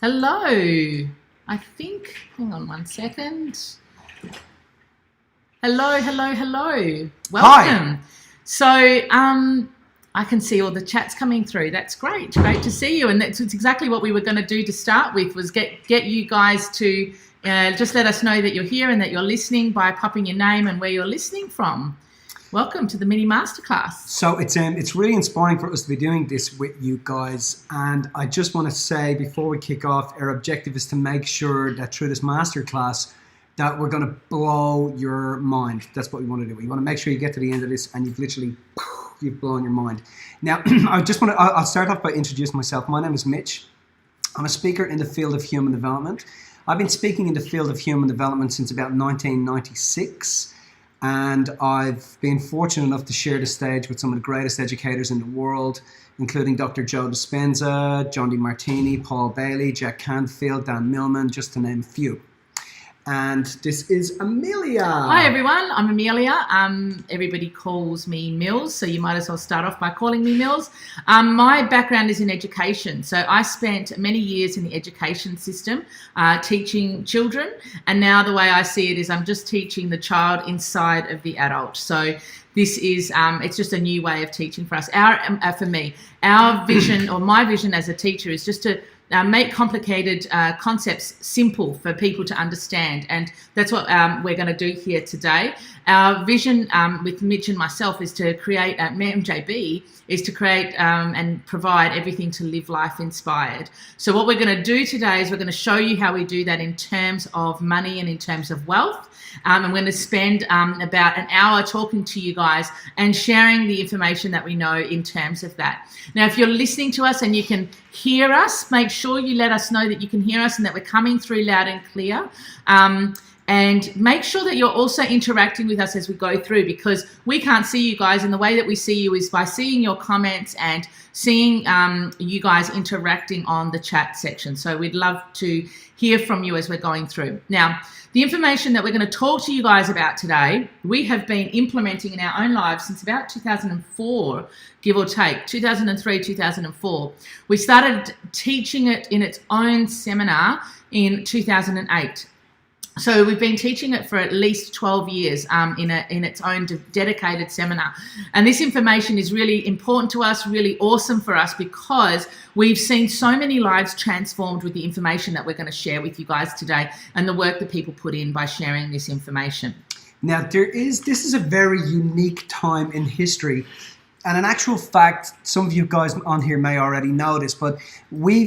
Hello. I think, hang on one second. Hello. Welcome. Hi. So, I can see all the chats coming through. That's great. Great to see you. And that's exactly what we were going to do to start with, was get you guys to just let us know that you're here and that you're listening by popping your name and where you're listening from. Welcome to the mini masterclass. So it's really inspiring for us to be doing this with you guys, and I just want to say before we kick off, our objective is to make sure that through this masterclass that we're going to blow your mind. That's what we want to do. We want to make sure you get to the end of this and you've blown your mind. Now, I'll start off by introducing myself. My name is Mitch. I'm a speaker in the field of human development. I've been speaking in the field of human development since about 1996. And I've been fortunate enough to share the stage with some of the greatest educators in the world, including Dr. Joe Dispenza, John DeMartini, Paul Bailey, Jack Canfield, Dan Millman, just to name a few. And this is Amelia. Hi everyone, I'm Amelia. Everybody calls me Mills, so you might as well start off by calling me Mills. My background is in education, so I spent many years in the education system teaching children, and now the way I see it is I'm just teaching the child inside of the adult. So this is it's just a new way of teaching for us. For me, our vision, or my vision as a teacher, is just to make complicated concepts simple for people to understand, and that's what we're going to do here today. Our vision with Mitch and myself is to create, MJB, is to create and provide everything to live life inspired. So what we're going to do today is we're going to show you how we do that in terms of money and in terms of wealth. I'm going to spend about an hour talking to you guys and sharing the information that we know in terms of that. Now, if you're listening to us and you can hear us, make sure you let us know that you can hear us and that we're coming through loud and clear. And make sure that you're also interacting with us as we go through, because we can't see you guys, and the way that we see you is by seeing your comments and seeing you guys interacting on the chat section. So we'd love to hear from you as we're going through. Now, the information that we're going to talk to you guys about today, we have been implementing in our own lives since about 2004, give or take, 2003, 2004. We started teaching it in its own seminar in 2008. So we've been teaching it for at least 12 years in its own dedicated seminar. And this information is really important to us, really awesome for us, because we've seen so many lives transformed with the information that we're going to share with you guys today and the work that people put in by sharing this information. Now, this is a very unique time in history. And in actual fact, some of you guys on here may already know this, but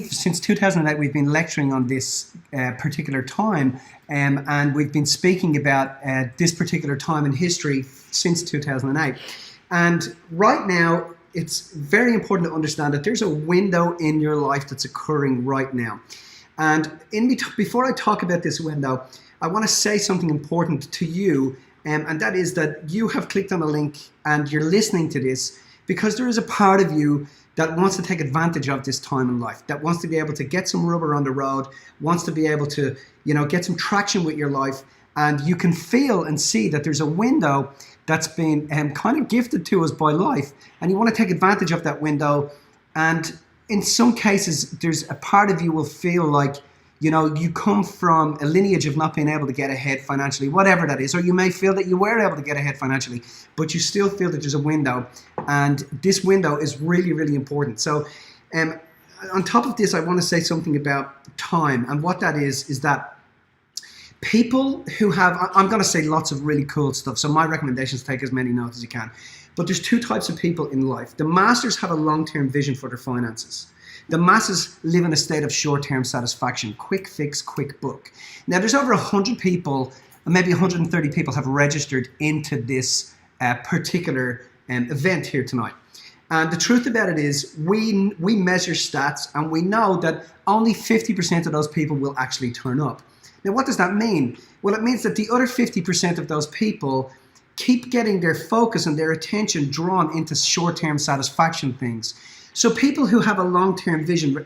since 2008, we've been lecturing on this particular time, and we've been speaking about this particular time in history since 2008. And right now, it's very important to understand that there's a window in your life that's occurring right now. And before I talk about this window, I want to say something important to you, and that is that you have clicked on a link and you're listening to this because there is a part of you that wants to take advantage of this time in life, that wants to be able to get some rubber on the road, wants to be able to, get some traction with your life. And you can feel and see that there's a window that's been kind of gifted to us by life, and you want to take advantage of that window. And in some cases, there's a part of you will feel like, you come from a lineage of not being able to get ahead financially, whatever that is, or you may feel that you were able to get ahead financially, but you still feel that there's a window, and this window is really, really important. So on top of this, I want to say something about time, and what that is that people who have, I'm going to say lots of really cool stuff, so my recommendation is take as many notes as you can, but there's two types of people in life. The masters have a long-term vision for their finances. The masses live in a state of short-term satisfaction, quick fix, quick book. Now, there's over 100 people, maybe 130 people have registered into this particular event here tonight. And the truth about it is we measure stats, and we know that only 50% of those people will actually turn up. Now, what does that mean? Well, it means that the other 50% of those people keep getting their focus and their attention drawn into short-term satisfaction things. So people who have a long-term vision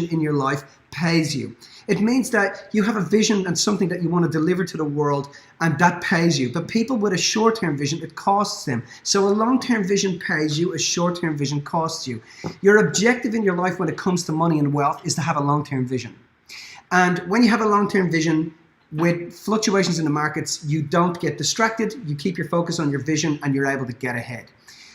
in your life pays you. It means that you have a vision and something that you want to deliver to the world, and that pays you. But people with a short-term vision, it costs them. So a long-term vision pays you, a short-term vision costs you. Your objective in your life when it comes to money and wealth is to have a long-term vision. And when you have a long-term vision, with fluctuations in the markets, you don't get distracted, you keep your focus on your vision, and you're able to get ahead.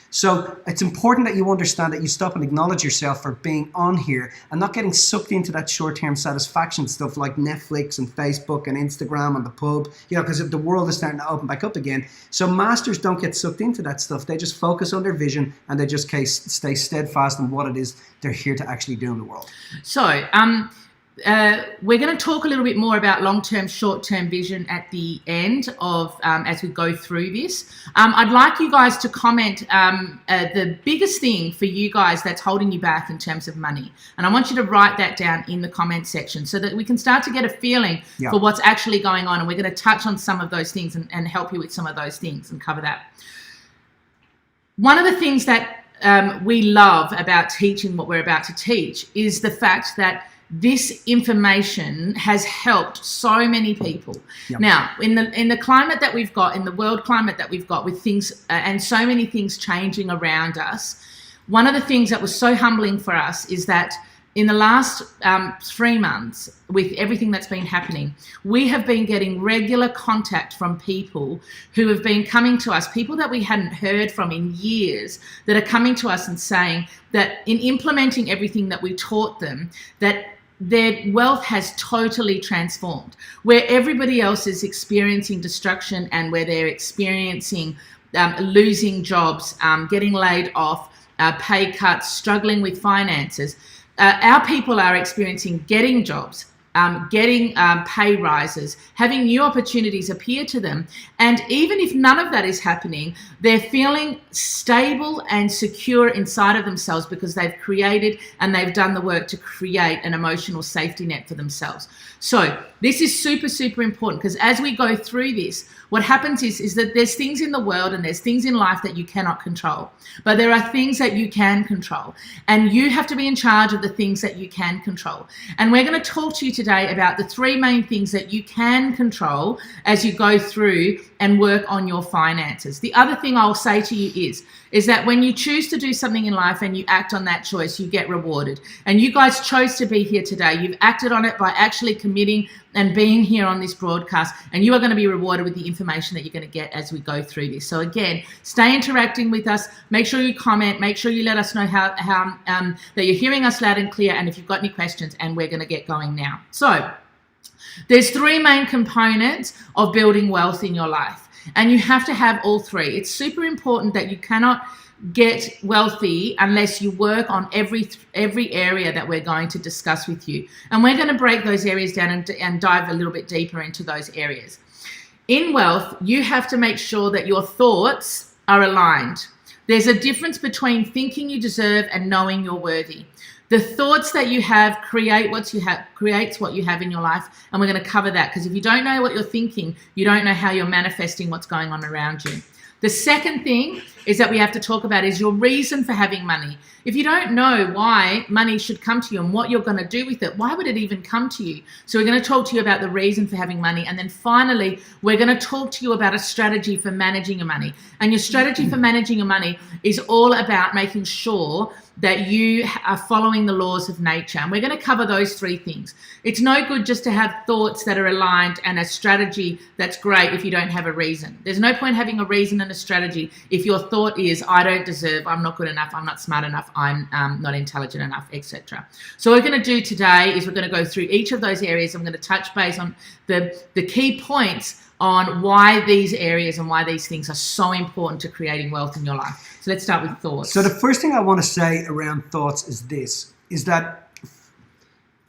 So it's important that you understand that you stop and acknowledge yourself for being on here and not getting sucked into that short-term satisfaction stuff like Netflix and Facebook and Instagram and the pub, because the world is starting to open back up again. So masters don't get sucked into that stuff. They just focus on their vision and they just stay steadfast in what it is they're here to actually do in the world. So, we're going to talk a little bit more about long-term, short-term vision at the end of as we go through this. I'd like you guys to comment the biggest thing for you guys that's holding you back in terms of money. And I want you to write that down in the comment section so that we can start to get a feeling for what's actually going on. And we're going to touch on some of those things and help you with some of those things and cover that. One of the things that we love about teaching what we're about to teach is the fact that this information has helped so many people. Yep. Now, in the climate that we've got, in the world climate that we've got, with things and so many things changing around us, one of the things that was so humbling for us is that in the last 3 months, with everything that's been happening, we have been getting regular contact from people who have been coming to us, people that we hadn't heard from in years, that are coming to us and saying that in implementing everything that we taught them, that their wealth has totally transformed. Where everybody else is experiencing destruction and where they're experiencing losing jobs, getting laid off, pay cuts, struggling with finances, our people are experiencing getting jobs, getting pay rises, having new opportunities appear to them. And even if none of that is happening, they're feeling stable and secure inside of themselves because they've created and they've done the work to create an emotional safety net for themselves. So this is super, super important, because as we go through this, what happens is that there's things in the world and there's things in life that you cannot control, but there are things that you can control, and you have to be in charge of the things that you can control. And we're going to talk to you today about the 3 main things that you can control as you go through and work on your finances. The other thing I'll say to you is that when you choose to do something in life and you act on that choice, you get rewarded. And you guys chose to be here today. You've acted on it by actually committing and being here on this broadcast, and you are going to be rewarded with the information that you're going to get as we go through this. So again, stay interacting with us. Make sure you comment. Make sure you let us know how that you're hearing us loud and clear, and if you've got any questions, and we're going to get going now. So there's 3 main components of building wealth in your life, and you have to have all 3. It's super important that you cannot get wealthy unless you work on every area that we're going to discuss with you. And we're going to break those areas down and dive a little bit deeper into those areas. In wealth, you have to make sure that your thoughts are aligned. There's a difference between thinking you deserve and knowing you're worthy. The thoughts that you have creates what you have in your life, and we're going to cover that, because if you don't know what you're thinking, you don't know how you're manifesting what's going on around you. The second thing is that we have to talk about is your reason for having money. If you don't know why money should come to you and what you're going to do with it, why would it even come to you? So we're going to talk to you about the reason for having money. And then finally, we're going to talk to you about a strategy for managing your money. And your strategy for managing your money is all about making sure that you are following the laws of nature. And we're going to cover those 3 things. It's no good just to have thoughts that are aligned and a strategy that's great if you don't have a reason. There's no point having a reason and a strategy if your thought is, I don't deserve, I'm not good enough, I'm not smart enough, I'm not intelligent enough, etc. So what we're going to do today is we're going to go through each of those areas. I'm going to touch base on the key points on why these areas and why these things are so important to creating wealth in your life. So let's start with thoughts. So the first thing I want to say around thoughts is that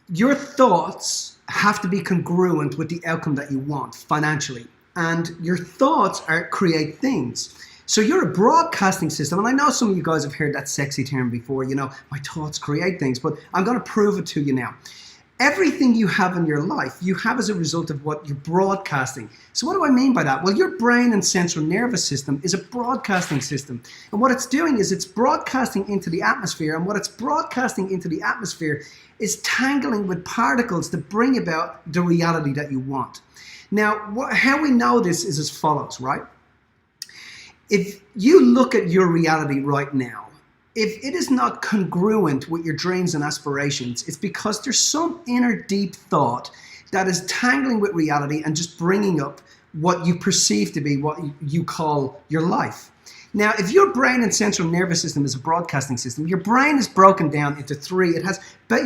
your thoughts have to be congruent with the outcome that you want financially. And your thoughts create things. So you're a broadcasting system, and I know some of you guys have heard that sexy term before, my thoughts create things, but I'm going to prove it to you now. Everything you have in your life, you have as a result of what you're broadcasting. So what do I mean by that? Well, your brain and central nervous system is a broadcasting system. And what it's doing is it's broadcasting into the atmosphere. And what it's broadcasting into the atmosphere is tangling with particles to bring about the reality that you want. Now, how we know this is as follows, right? If you look at your reality right now, if it is not congruent with your dreams and aspirations, it's because there's some inner deep thought that is tangling with reality and just bringing up what you perceive to be what you call your life. Now, if your brain and central nervous system is a broadcasting system, your brain is broken down into three. It has,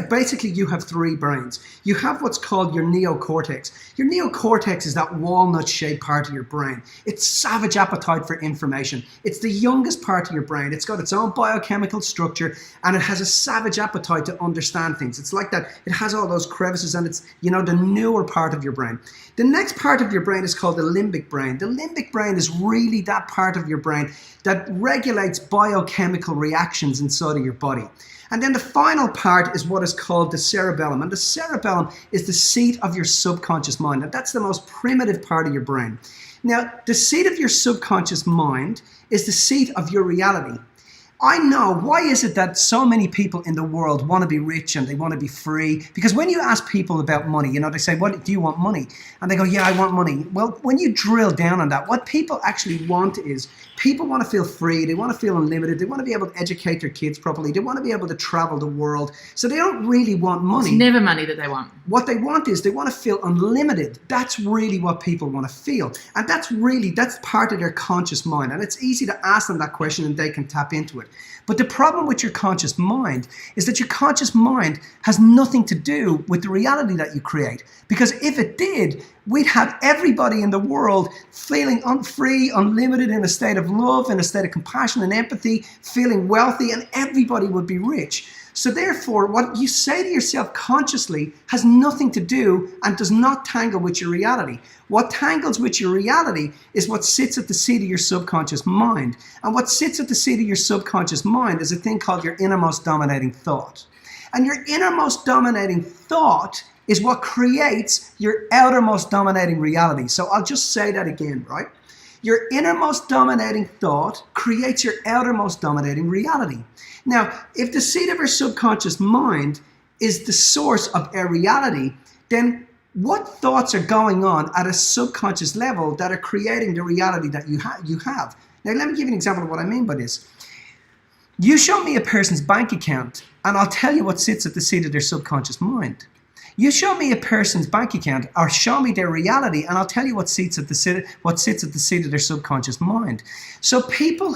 basically you have three brains. You have what's called your neocortex. Your neocortex is that walnut-shaped part of your brain. It's savage appetite for information. It's the youngest part of your brain. It's got its own biochemical structure, and it has a savage appetite to understand things. It's like that. It has all those crevices, and it's, you know, the newer part of your brain. The next part of your brain is called the limbic brain. The limbic brain is really that part of your brain that regulates biochemical reactions inside of your body. And then the final part is what is called the cerebellum. And the cerebellum is the seat of your subconscious mind. And that's the most primitive part of your brain. Now, the seat of your subconscious mind is the seat of your reality. I know, why is it that so many people in the world want to be rich and they want to be free? Because when you ask people about money, you know, they say, what do you want money? And they go, yeah, I want money. Well, when you drill down on that, what people actually want is, people want to feel free, they want to feel unlimited, they want to be able to educate their kids properly, they want to be able to travel the world. So they don't really want money. It's never money that they want. What they want is they want to feel unlimited. That's really what people want to feel. And that's part of their conscious mind. And it's easy to ask them that question and they can tap into it. But the problem with your conscious mind is that your conscious mind has nothing to do with the reality that you create. Because if it did, we'd have everybody in the world feeling free, unlimited, in a state of love, in a state of compassion and empathy, feeling wealthy, and everybody would be rich. So therefore, what you say to yourself consciously has nothing to do and does not tangle with your reality. What tangles with your reality is what sits at the seat of your subconscious mind. And what sits at the seat of your subconscious mind is a thing called your innermost dominating thought. And your innermost dominating thought is what creates your outermost dominating reality. So I'll just say that again, right? Your innermost dominating thought creates your outermost dominating reality. Now, if the seat of our subconscious mind is the source of our reality, then what thoughts are going on at a subconscious level that are creating the reality that you have? Now, let me give you an example of what I mean by this. You show me a person's bank account, and I'll tell you what sits at the seat of their subconscious mind. You show me a person's bank account, or show me their reality, and I'll tell you what sits at the seat of their subconscious mind. So people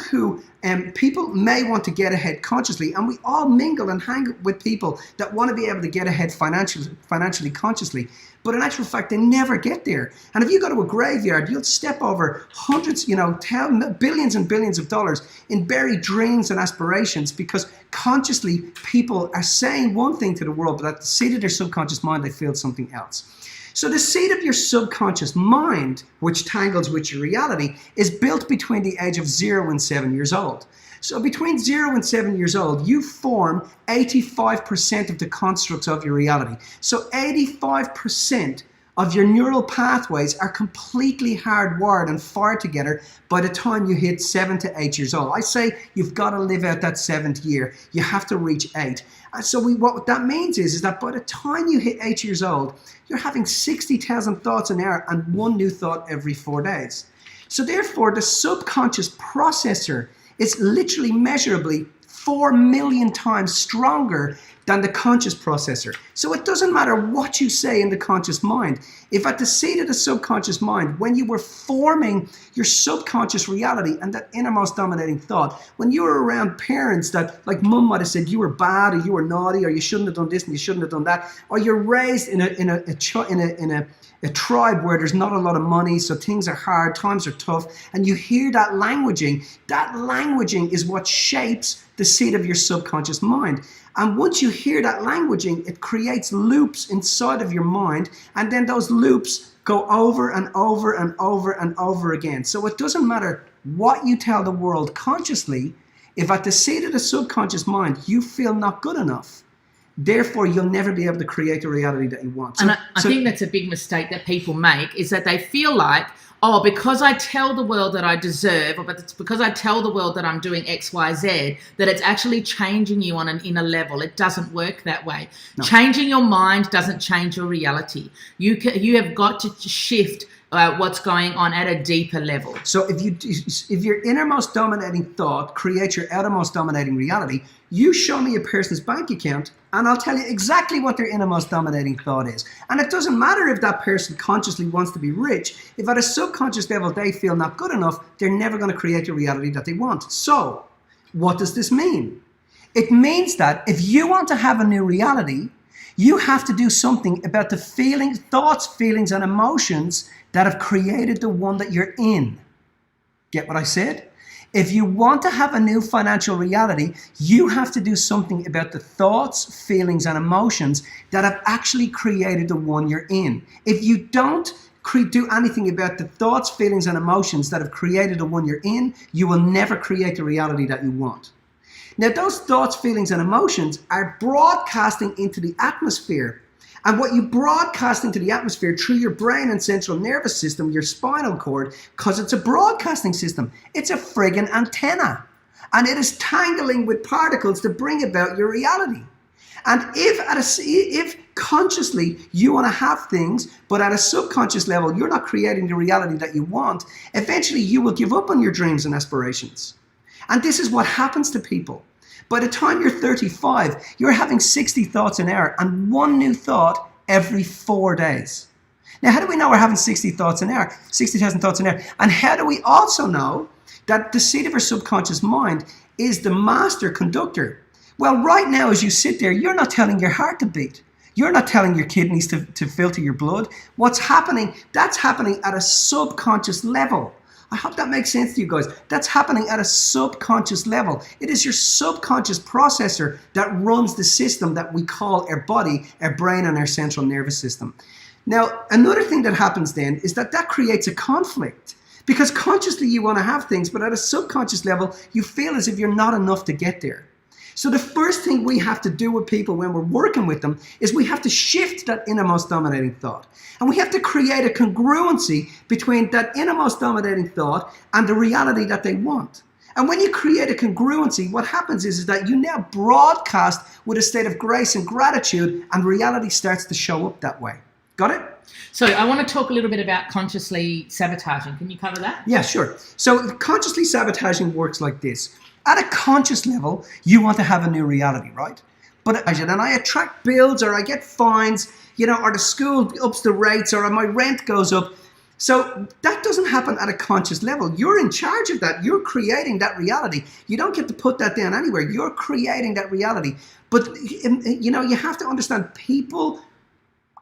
may want to get ahead consciously, and we all mingle and hang with people that want to be able to get ahead financially consciously. But in actual fact, they never get there. And if you go to a graveyard, you'll step over hundreds, billions and billions of dollars in buried dreams and aspirations, because consciously people are saying one thing to the world, but at the seat of their subconscious mind, they feel something else. So the seat of your subconscious mind, which tangles with your reality, is built between the age of 0 and 7 years old. So between 0 and 7 years old, you form 85% of the constructs of your reality. So 85% of your neural pathways are completely hardwired and fired together by the time you hit 7 to 8 years old. I say you've got to live out that 7th year. You have to reach 8. So what that means is that by the time you hit 8 years old, you're having 60,000 thoughts an hour and one new thought every 4 days. So therefore, the subconscious processor is literally measurably 4 million times stronger than the conscious processor. So it doesn't matter what you say in the conscious mind. If at the seat of the subconscious mind, when you were forming your subconscious reality and that innermost dominating thought, when you were around parents that, like mum might have said, you were bad or you were naughty or you shouldn't have done this and you shouldn't have done that, or you're raised in a tribe where there's not a lot of money, so things are hard, times are tough, and you hear that languaging is what shapes the seat of your subconscious mind. And once you hear that languaging, it creates loops inside of your mind, and then those loops go over and over and over and over again. So it doesn't matter what you tell the world consciously, if at the seat of the subconscious mind you feel not good enough, Therefore, you'll never be able to create the reality that you want. And I think that's a big mistake that people make, is that they feel like, oh, because I tell the world that I deserve, or because I tell the world that I'm doing X, Y, Z, that it's actually changing you on an inner level. It doesn't work that way. No. Changing your mind doesn't change your reality. You have got to shift what's going on at a deeper level. So if your innermost dominating thought creates your outermost dominating reality, you show me a person's bank account and I'll tell you exactly what their innermost dominating thought is. And it doesn't matter if that person consciously wants to be rich. If at a subconscious level they feel not good enough, they're never going to create the reality that they want. So what does this mean? It means that if you want to have a new reality, you have to do something about the feelings, thoughts, feelings, and emotions that have created the one that you're in. Get what I said? If you want to have a new financial reality, you have to do something about the thoughts, feelings, and emotions that have actually created the one you're in. If you don't do anything about the thoughts, feelings, and emotions that have created the one you're in, you will never create the reality that you want. Now, those thoughts, feelings, and emotions are broadcasting into the atmosphere. And what you broadcast into the atmosphere through your brain and central nervous system, your spinal cord, because it's a broadcasting system, it's a friggin' antenna. And it is tangling with particles to bring about your reality. And if consciously you want to have things, but at a subconscious level, you're not creating the reality that you want, eventually you will give up on your dreams and aspirations. And this is what happens to people. By the time you're 35, you're having 60 thoughts an hour and one new thought every 4 days. Now, how do we know we're having 60 thoughts an hour, 60,000 thoughts an hour? And how do we also know that the seat of our subconscious mind is the master conductor? Well, right now, as you sit there, you're not telling your heart to beat. You're not telling your kidneys to filter your blood. What's happening? That's happening at a subconscious level. I hope that makes sense to you guys. That's happening at a subconscious level. It is your subconscious processor that runs the system that we call our body, our brain, and our central nervous system. Now, another thing that happens then is that creates a conflict. Because consciously you want to have things, but at a subconscious level, you feel as if you're not enough to get there. So the first thing we have to do with people when we're working with them is we have to shift that innermost dominating thought. And we have to create a congruency between that innermost dominating thought and the reality that they want. And when you create a congruency, what happens is that you now broadcast with a state of grace and gratitude, and reality starts to show up that way. Got it? So I want to talk a little bit about consciously sabotaging. Can you cover that? Yeah, sure. So consciously sabotaging works like this. At a conscious level, you want to have a new reality, right? But and I attract bills, or I get fines, or the school ups the rates, or my rent goes up. So that doesn't happen at a conscious level. You're in charge of that. You're creating that reality. You don't get to put that down anywhere. You're creating that reality. But, you have to understand, people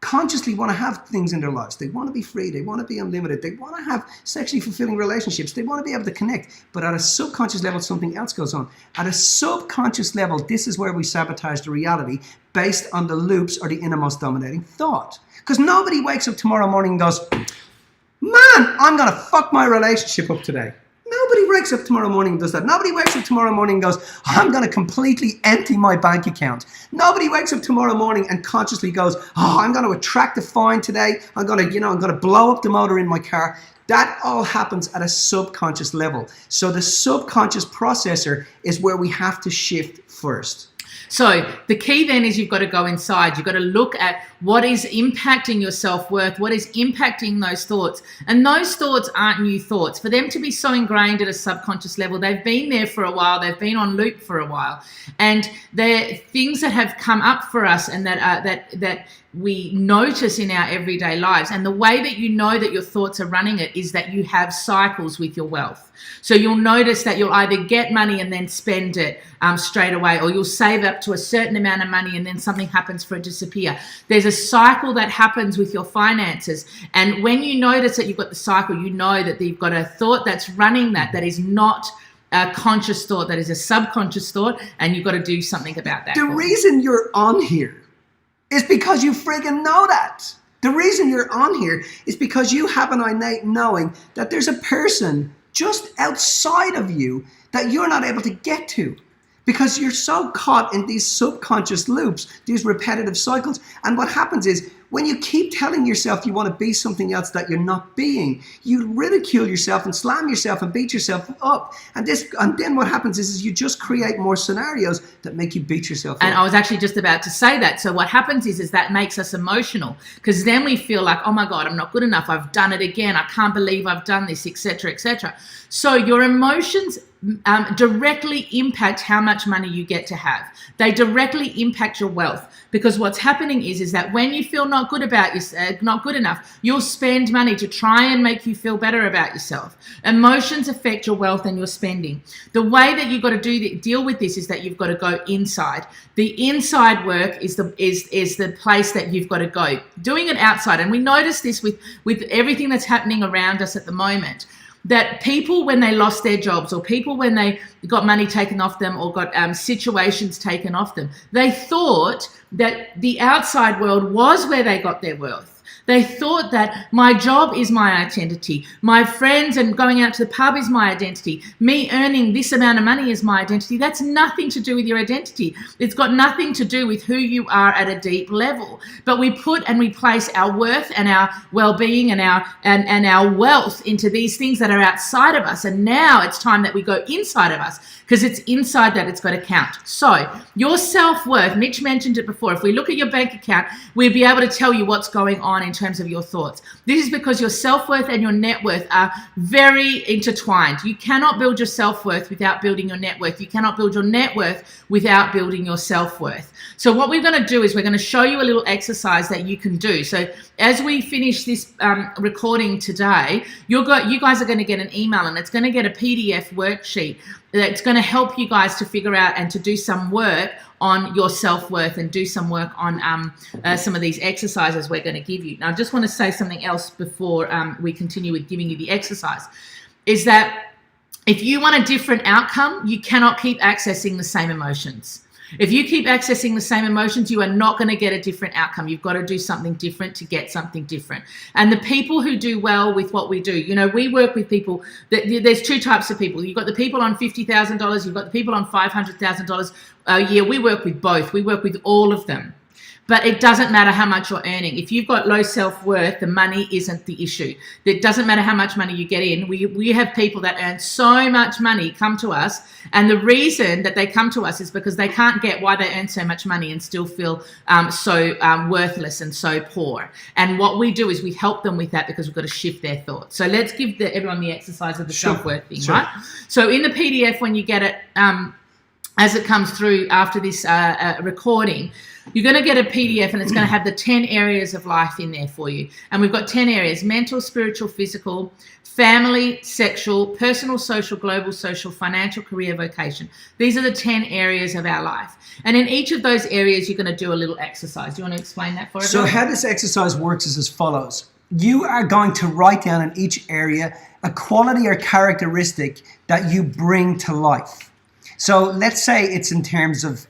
consciously want to have things in their lives. They want to be free. They want to be unlimited. They want to have sexually fulfilling relationships. They want to be able to connect. But at a subconscious level, something else goes on. At a subconscious level, this is where we sabotage the reality based on the loops or the innermost dominating thought. Because nobody wakes up tomorrow morning and goes, man, I'm going to fuck my relationship up today. Nobody wakes up tomorrow morning and does that. Nobody wakes up tomorrow morning and goes, I'm going to completely empty my bank account. Nobody wakes up tomorrow morning and consciously goes, I'm going to attract a fine today. I'm going to blow up the motor in my car. That all happens at a subconscious level. So the subconscious processor is where we have to shift first. So the key then is you've got to go inside. You've got to look at what is impacting your self-worth, what is impacting those thoughts. And those thoughts aren't new thoughts. For them to be so ingrained at a subconscious level, they've been there for a while. They've been on loop for a while. And they're things that have come up for us and that we notice in our everyday lives. And the way that you know that your thoughts are running it is that you have cycles with your wealth. So you'll notice that you'll either get money and then spend it straight away, or you'll save up to a certain amount of money and then something happens for it to disappear. There's a cycle that happens with your finances. And when you notice that you've got the cycle, you know that you've got a thought that's running that is not a conscious thought, that is a subconscious thought, and you've got to do something about that. The reason you're on here is because you friggin' know that. The reason you're on here is because you have an innate knowing that there's a person just outside of you that you're not able to get to. because you're so caught in these subconscious loops, these repetitive cycles. And what happens is, when you keep telling yourself you want to be something else that you're not being, you ridicule yourself and slam yourself and beat yourself up. And then what happens is you just create more scenarios that make you beat yourself up. And I was actually just about to say that. So what happens is that makes us emotional, because then we feel like, oh my God, I'm not good enough. I've done it again. I can't believe I've done this, etc., etc. So your emotions directly impact how much money you get to have. They directly impact your wealth, because what's happening is that when you feel not good about yourself, not good enough, you'll spend money to try and make you feel better about yourself. Emotions affect your wealth and your spending. The way that you've got to deal with this is that you've got to go inside. The inside work is the place that you've got to go. Doing it outside, and we notice this with everything that's happening around us at the moment, that people, when they lost their jobs, or people when they got money taken off them, or got situations taken off them, they thought that the outside world was where they got their wealth. They thought that my job is my identity. My friends and going out to the pub is my identity. Me earning this amount of money is my identity. That's nothing to do with your identity. It's got nothing to do with who you are at a deep level. But we put and we place our worth and our well-being and our wealth into these things that are outside of us. And now it's time that we go inside of us, because it's inside that it's got to count. So your self-worth, Mitch mentioned it before, if we look at your bank account, we'll be able to tell you what's going on in terms of your thoughts. This is because your self-worth and your net worth are very intertwined. You cannot build your self-worth without building your net worth. You cannot build your net worth without building your self-worth. So what we're going to do is we're going to show you a little exercise that you can do. So as we finish this recording today, you guys are going to get an email, and it's going to get a PDF worksheet that's going to help you guys to figure out and to do some work on your self-worth and do some work on some of these exercises we're going to give you. Now, I just want to say something else before we continue with giving you the exercise, is that if you want a different outcome, you cannot keep accessing the same emotions. If you keep accessing the same emotions, you are not going to get a different outcome. You've got to do something different to get something different. And the people who do well with what we do, you know, we work with people, there's two types of people. You've got the people on $50,000, you've got the people on $500,000 a year. We work with both. We work with all of them. But it doesn't matter how much you're earning. If you've got low self-worth, the money isn't the issue. It doesn't matter how much money you get in. We have people that earn so much money come to us, and the reason that they come to us is because they can't get why they earn so much money and still feel so worthless and so poor. And what we do is we help them with that, because we've got to shift their thoughts. So let's give everyone the exercise of the self-worth thing, right? So in the PDF, when you get it, as it comes through after this recording, you're going to get a PDF, and it's going to have the 10 areas of life in there for you. And we've got 10 areas: mental, spiritual, physical, family, sexual, personal, social, global, social, financial, career, vocation. These are the 10 areas of our life. And in each of those areas, you're going to do a little exercise. Do you want to explain that for us? So how this exercise works is as follows. You are going to write down in each area a quality or characteristic that you bring to life. So let's say it's in terms of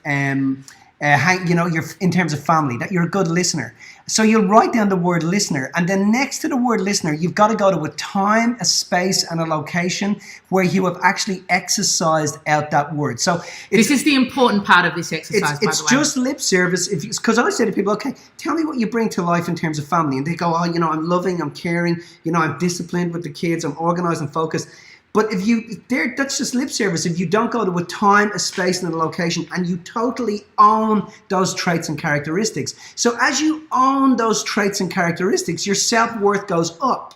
you're in terms of family, that you're a good listener. So you'll write down the word listener, and then next to the word listener, you've got to go to a time, a space, and a location where you have actually exercised out that word. So this is the important part of this exercise, by the way. It's just lip service. Because I say to people, okay, tell me what you bring to life in terms of family. And they go, oh, I'm loving, I'm caring, I'm disciplined with the kids, I'm organized and focused. But that's just lip service. If you don't go to a time, a space, and a location, and you totally own those traits and characteristics. So as you own those traits and characteristics, your self-worth goes up.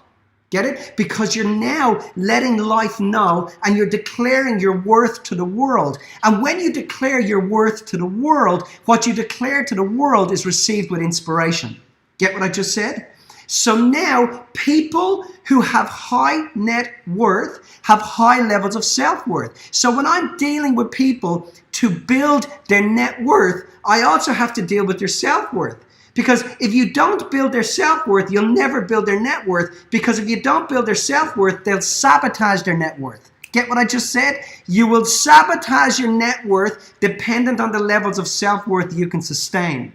Get it? Because you're now letting life know, and you're declaring your worth to the world. And when you declare your worth to the world, what you declare to the world is received with inspiration. Get what I just said? So now people who have high net worth have high levels of self-worth. So when I'm dealing with people to build their net worth, I also have to deal with their self-worth. Because if you don't build their self-worth, you'll never build their net worth. Because if you don't build their self-worth, they'll sabotage their net worth. Get what I just said? You will sabotage your net worth dependent on the levels of self-worth you can sustain.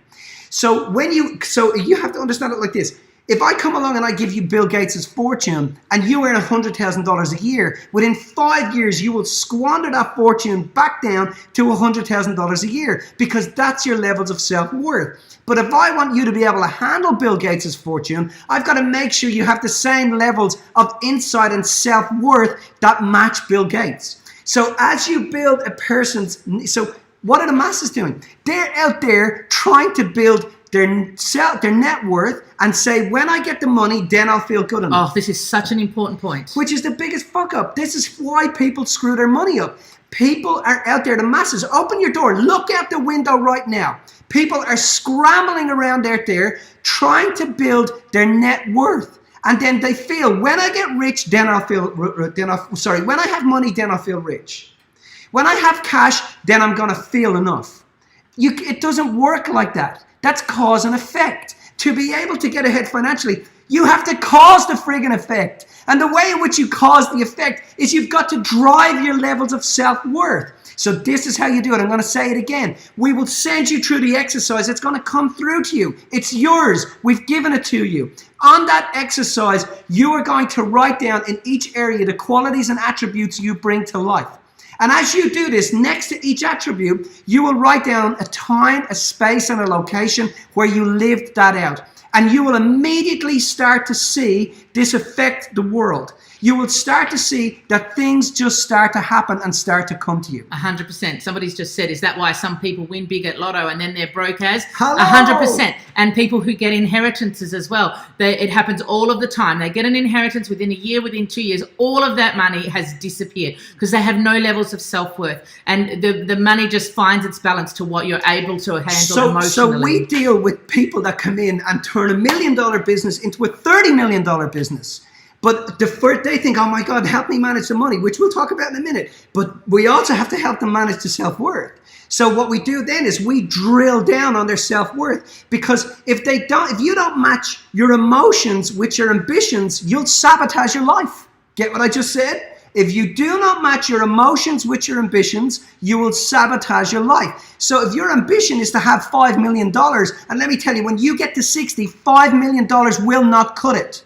So you have to understand it like this. If I come along and I give you Bill Gates' fortune and you earn $100,000 a year, within 5 years you will squander that fortune back down to $100,000 a year, because that's your levels of self-worth. But if I want you to be able to handle Bill Gates' fortune, I've got to make sure you have the same levels of insight and self-worth that match Bill Gates. So as you build a person's, so what are the masses doing? They're out there trying to build their net worth and say, when I get the money, then I'll feel good enough. Oh, this is such an important point. Which is the biggest fuck up. This is why people screw their money up. People are out there, the masses. Open your door. Look out the window right now. People are scrambling around out there trying to build their net worth. And then they feel, when I get rich, then I'll feel, when I have money, then I'll feel rich. When I have cash, then I'm going to feel enough. It doesn't work like that. That's cause and effect. To be able to get ahead financially, you have to cause the friggin' effect. And the way in which you cause the effect is you've got to drive your levels of self-worth. So this is how you do it. I'm going to say it again. We will send you through the exercise. It's going to come through to you. It's yours. We've given it to you. On that exercise, you are going to write down in each area the qualities and attributes you bring to life. And as you do this, next to each attribute, you will write down a time, a space, and a location where you lived that out. And you will immediately start to see this affect the world. You will start to see that things just start to happen and start to come to you. 100%. Somebody's just said, is that why some people win big at lotto and then they're broke as? Hello! 100%. And people who get inheritances as well. It happens all of the time. They get an inheritance within a year, within 2 years. All of that money has disappeared because they have no levels of self-worth. And the money just finds its balance to what you're able to handle emotionally. So we deal with people that come in and turn $1 million business into a $30 million business. But the first, they think, oh my God, help me manage the money, which we'll talk about in a minute. But we also have to help them manage the self-worth. So what we do then is we drill down on their self-worth, because if you don't match your emotions with your ambitions, you'll sabotage your life. Get what I just said? If you do not match your emotions with your ambitions, you will sabotage your life. So if your ambition is to have $5 million, and let me tell you, when you get to 60, $5 million will not cut it.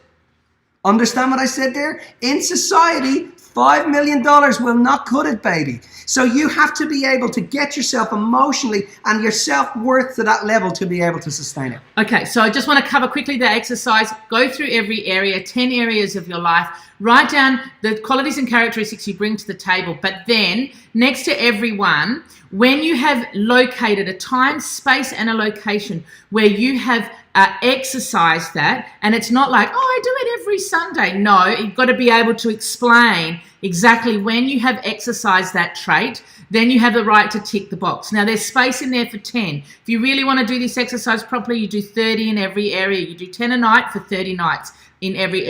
Understand what I said there? In society, $5 million will not cut it, baby. So you have to be able to get yourself emotionally and your self-worth to that level to be able to sustain it. Okay, so I just want to cover quickly the exercise. Go through every area, 10 areas of your life. Write down the qualities and characteristics you bring to the table. But then, next to every one, when you have located a time, space, and a location where you have exercised that, and it's not like, oh, I do it every Sunday. No, you've got to be able to explain exactly when you have exercised that trait, then you have the right to tick the box. Now, there's space in there for 10. If you really want to do this exercise properly, you do 30 in every area. You do 10 a night for 30 nights. In every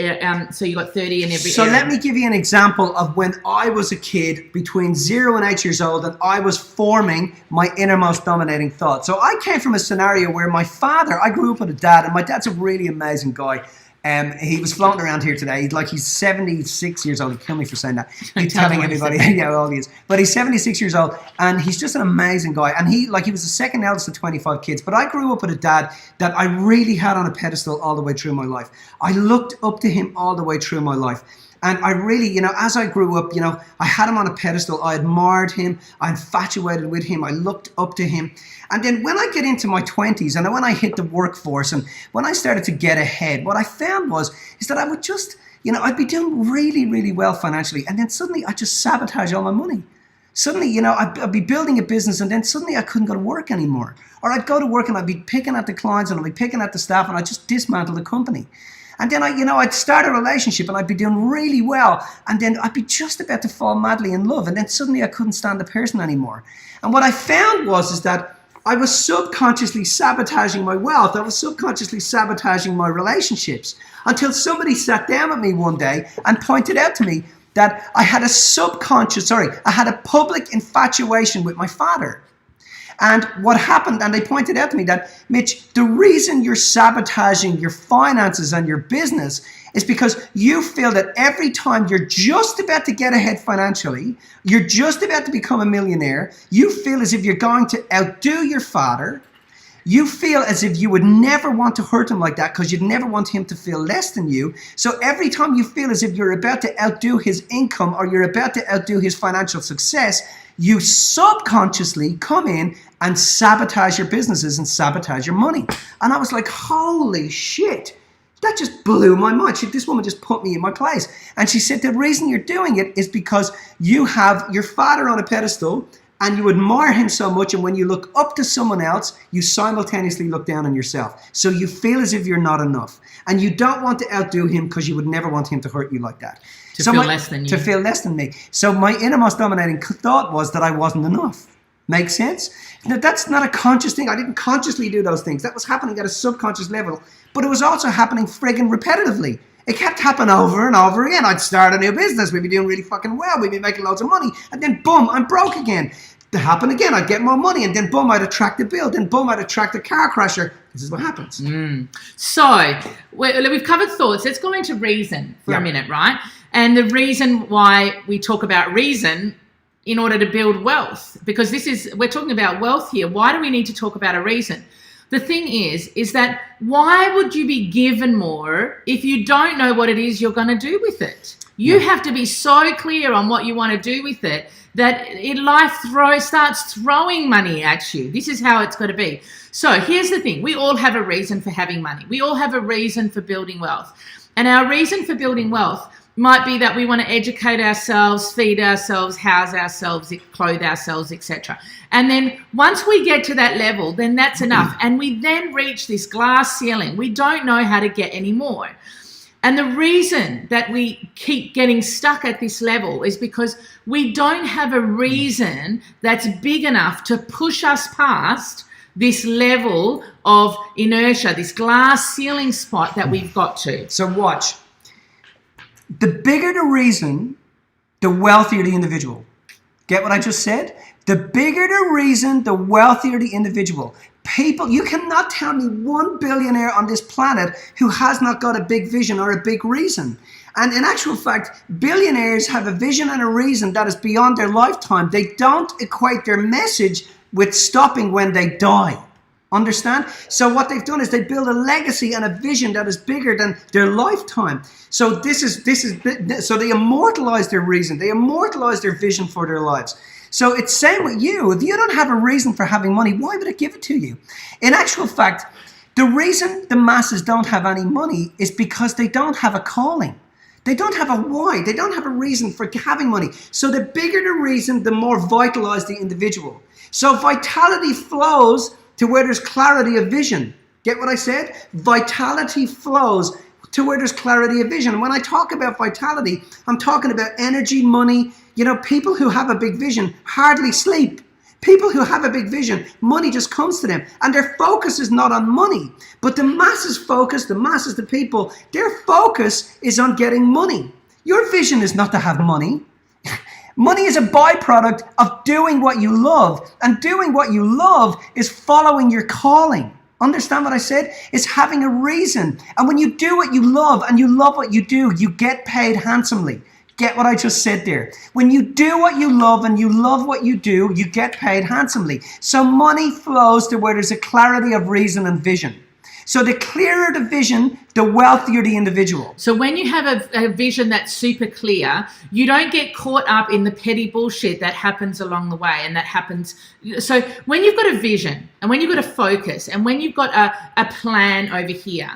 so you got 30 in every area. So let me give you an example of when I was a kid between 0 and 8 years old, and I was forming my innermost dominating thought. So I came from a scenario where my father, I grew up with a dad, and my dad's a really amazing guy. He was floating around here today. He's 76 years old. He'd kill me for saying that. He's telling everybody how old he is. But he's 76 years old, and he's just an amazing guy. And he was the second eldest of 25 kids. But I grew up with a dad that I really had on a pedestal all the way through my life. I looked up to him all the way through my life. And I really, as I grew up, I had him on a pedestal. I admired him. I infatuated with him. I looked up to him. And then when I get into my 20s and when I hit the workforce and when I started to get ahead, what I found is that I would just, I'd be doing really, really well financially. And then suddenly I just sabotage all my money. Suddenly, I'd be building a business and then suddenly I couldn't go to work anymore. Or I'd go to work and I'd be picking at the clients and I'd be picking at the staff and I'd just dismantle the company. And then I'd start a relationship and I'd be doing really well. And then I'd be just about to fall madly in love. And then suddenly I couldn't stand the person anymore. And what I found is that I was subconsciously sabotaging my wealth. I was subconsciously sabotaging my relationships until somebody sat down with me one day and pointed out to me that I had a public infatuation with my father. And what happened, and they pointed out to me that, Mitch, the reason you're sabotaging your finances and your business is because you feel that every time you're just about to get ahead financially, you're just about to become a millionaire, you feel as if you're going to outdo your father, You feel as if you would never want to hurt him like that because you'd never want him to feel less than you. So every time you feel as if you're about to outdo his income or you're about to outdo his financial success, you subconsciously come in and sabotage your businesses and sabotage your money. And I was like, holy shit. That just blew my mind. This woman just put me in my place. And she said, the reason you're doing it is because you have your father on a pedestal and you admire him so much, and when you look up to someone else, you simultaneously look down on yourself. So you feel as if you're not enough. And you don't want to outdo him because you would never want him to hurt you like that. To feel less than you. To feel less than me. So my innermost dominating thought was that I wasn't enough. Make sense? Now, that's not a conscious thing. I didn't consciously do those things. That was happening at a subconscious level. But it was also happening friggin' repetitively. It kept happening over and over again. I'd start a new business. We'd be doing really fucking well. We'd be making loads of money. And then boom, I'm broke again. To happen again, I'd get more money, and then boom, I'd attract a bill, then boom, I'd attract a car crasher. This is what happens. So we've covered thoughts. Let's go into reason for a minute, right? And the reason why we talk about reason in order to build wealth, because we're talking about wealth here. Why do we need to talk about a reason? The thing is that why would you be given more if you don't know what it is you're going to do with it? You have to be so clear on what you want to do with it that life starts throwing money at you. This is how it's got to be. So here's the thing. We all have a reason for having money. We all have a reason for building wealth. And our reason for building wealth might be that we want to educate ourselves, feed ourselves, house ourselves, clothe ourselves, etc. And then once we get to that level, then that's enough. And we then reach this glass ceiling. We don't know how to get any more. And the reason that we keep getting stuck at this level is because we don't have a reason that's big enough to push us past this level of inertia, this glass ceiling spot that we've got to. So watch. The bigger the reason, the wealthier the individual. Get what I just said? The bigger the reason, the wealthier the individual. People, you cannot tell me one billionaire on this planet who has not got a big vision or a big reason. And in actual fact, billionaires have a vision and a reason that is beyond their lifetime. They don't equate their message with stopping when they die. Understand? So what they've done is they build a legacy and a vision that is bigger than their lifetime. So so they immortalize their reason. They immortalize their vision for their lives. So it's same with you. If you don't have a reason for having money, why would it give it to you? In actual fact, the reason the masses don't have any money is because they don't have a calling. They don't have a why. They don't have a reason for having money. So the bigger the reason, the more vitalized the individual. So vitality flows to where there's clarity of vision. Get what I said? Vitality flows to where there's clarity of vision. And when I talk about vitality, I'm talking about energy, money. You know, people who have a big vision hardly sleep. People who have a big vision, money just comes to them. And their focus is not on money. But the masses focus, the people, their focus is on getting money. Your vision is not to have money. Money is a byproduct of doing what you love. And doing what you love is following your calling. Understand what I said? It's having a reason. And when you do what you love and you love what you do, you get paid handsomely. Get what I just said there? When you do what you love and you love what you do, you get paid handsomely. So money flows to where there's a clarity of reason and vision. So the clearer the vision, the wealthier the individual. So when you have a vision that's super clear, you don't get caught up in the petty bullshit that happens along the way. And that happens. So when you've got a vision and when you've got a focus and when you've got a plan over here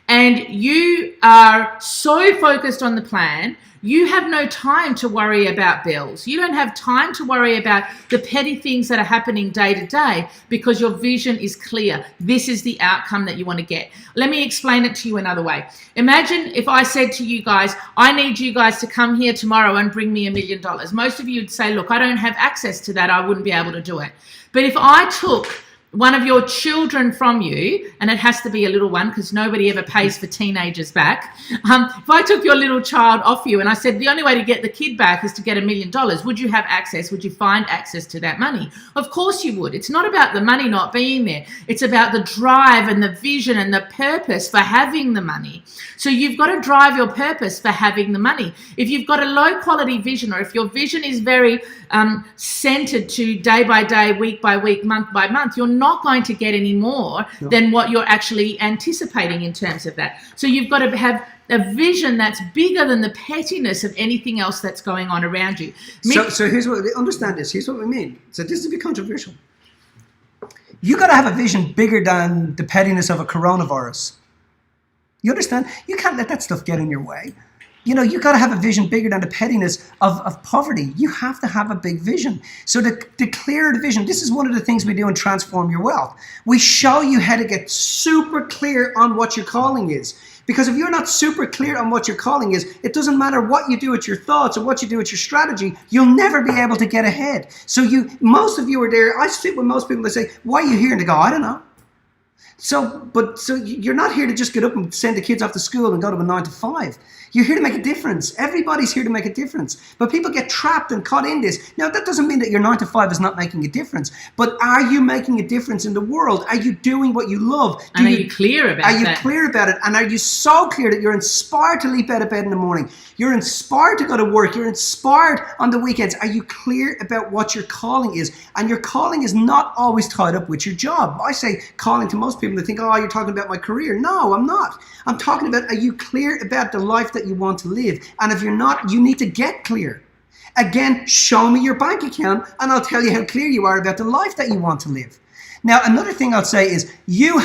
and you are so focused on the plan, you have no time to worry about bills. You don't have time to worry about the petty things that are happening day to day because your vision is clear. This is the outcome that you want to get. Let me explain it to you another way. Imagine if I said to you guys, I need you guys to come here tomorrow and bring me $1 million. Most of you would say, look, I don't have access to that. I wouldn't be able to do it. But if I took one of your children from you, and it has to be a little one because nobody ever pays for teenagers back. If I took your little child off you and I said the only way to get the kid back is to get $1 million, would you have access? Would you find access to that money? Of course you would. It's not about the money not being there. It's about the drive and the vision and the purpose for having the money. So you've got to drive your purpose for having the money. If you've got a low quality vision, or if your vision is very centered to day by day, week by week, month by month, you're not going to get any more than what you're actually anticipating in terms of that. So you've got to have a vision that's bigger than the pettiness of anything else that's going on around you. So here's what, understand this, here's what we mean. So this is a bit controversial. You got to have a vision bigger than the pettiness of a coronavirus. You understand? You can't let that stuff get in your way. You know, you got to have a vision bigger than the pettiness of poverty. You have to have a big vision. So the clearer the vision, this is one of the things we do in Transform Your Wealth. We show you how to get super clear on what your calling is. Because if you're not super clear on what your calling is, it doesn't matter what you do with your thoughts or what you do with your strategy, you'll never be able to get ahead. So most of you are there. I sit with most people that say, why are you here? And they go, I don't know. So you're not here to just get up and send the kids off to school and go to a 9 to 5. You're here to make a difference. Everybody's here to make a difference. But people get trapped and caught in this. Now, that doesn't mean that your 9 to 5 is not making a difference. But are you making a difference in the world? Are you doing what you love? And are you clear about that? Are you clear about it? And are you so clear that you're inspired to leap out of bed in the morning? You're inspired to go to work. You're inspired on the weekends. Are you clear about what your calling is? And your calling is not always tied up with your job. I say calling to most people. They think, oh, you're talking about my career. No, I'm not. I'm talking about, are you clear about the life that you want to live? And if you're not, you need to get clear. Again, show me your bank account and I'll tell you how clear you are about the life that you want to live. Now, another thing I'll say is your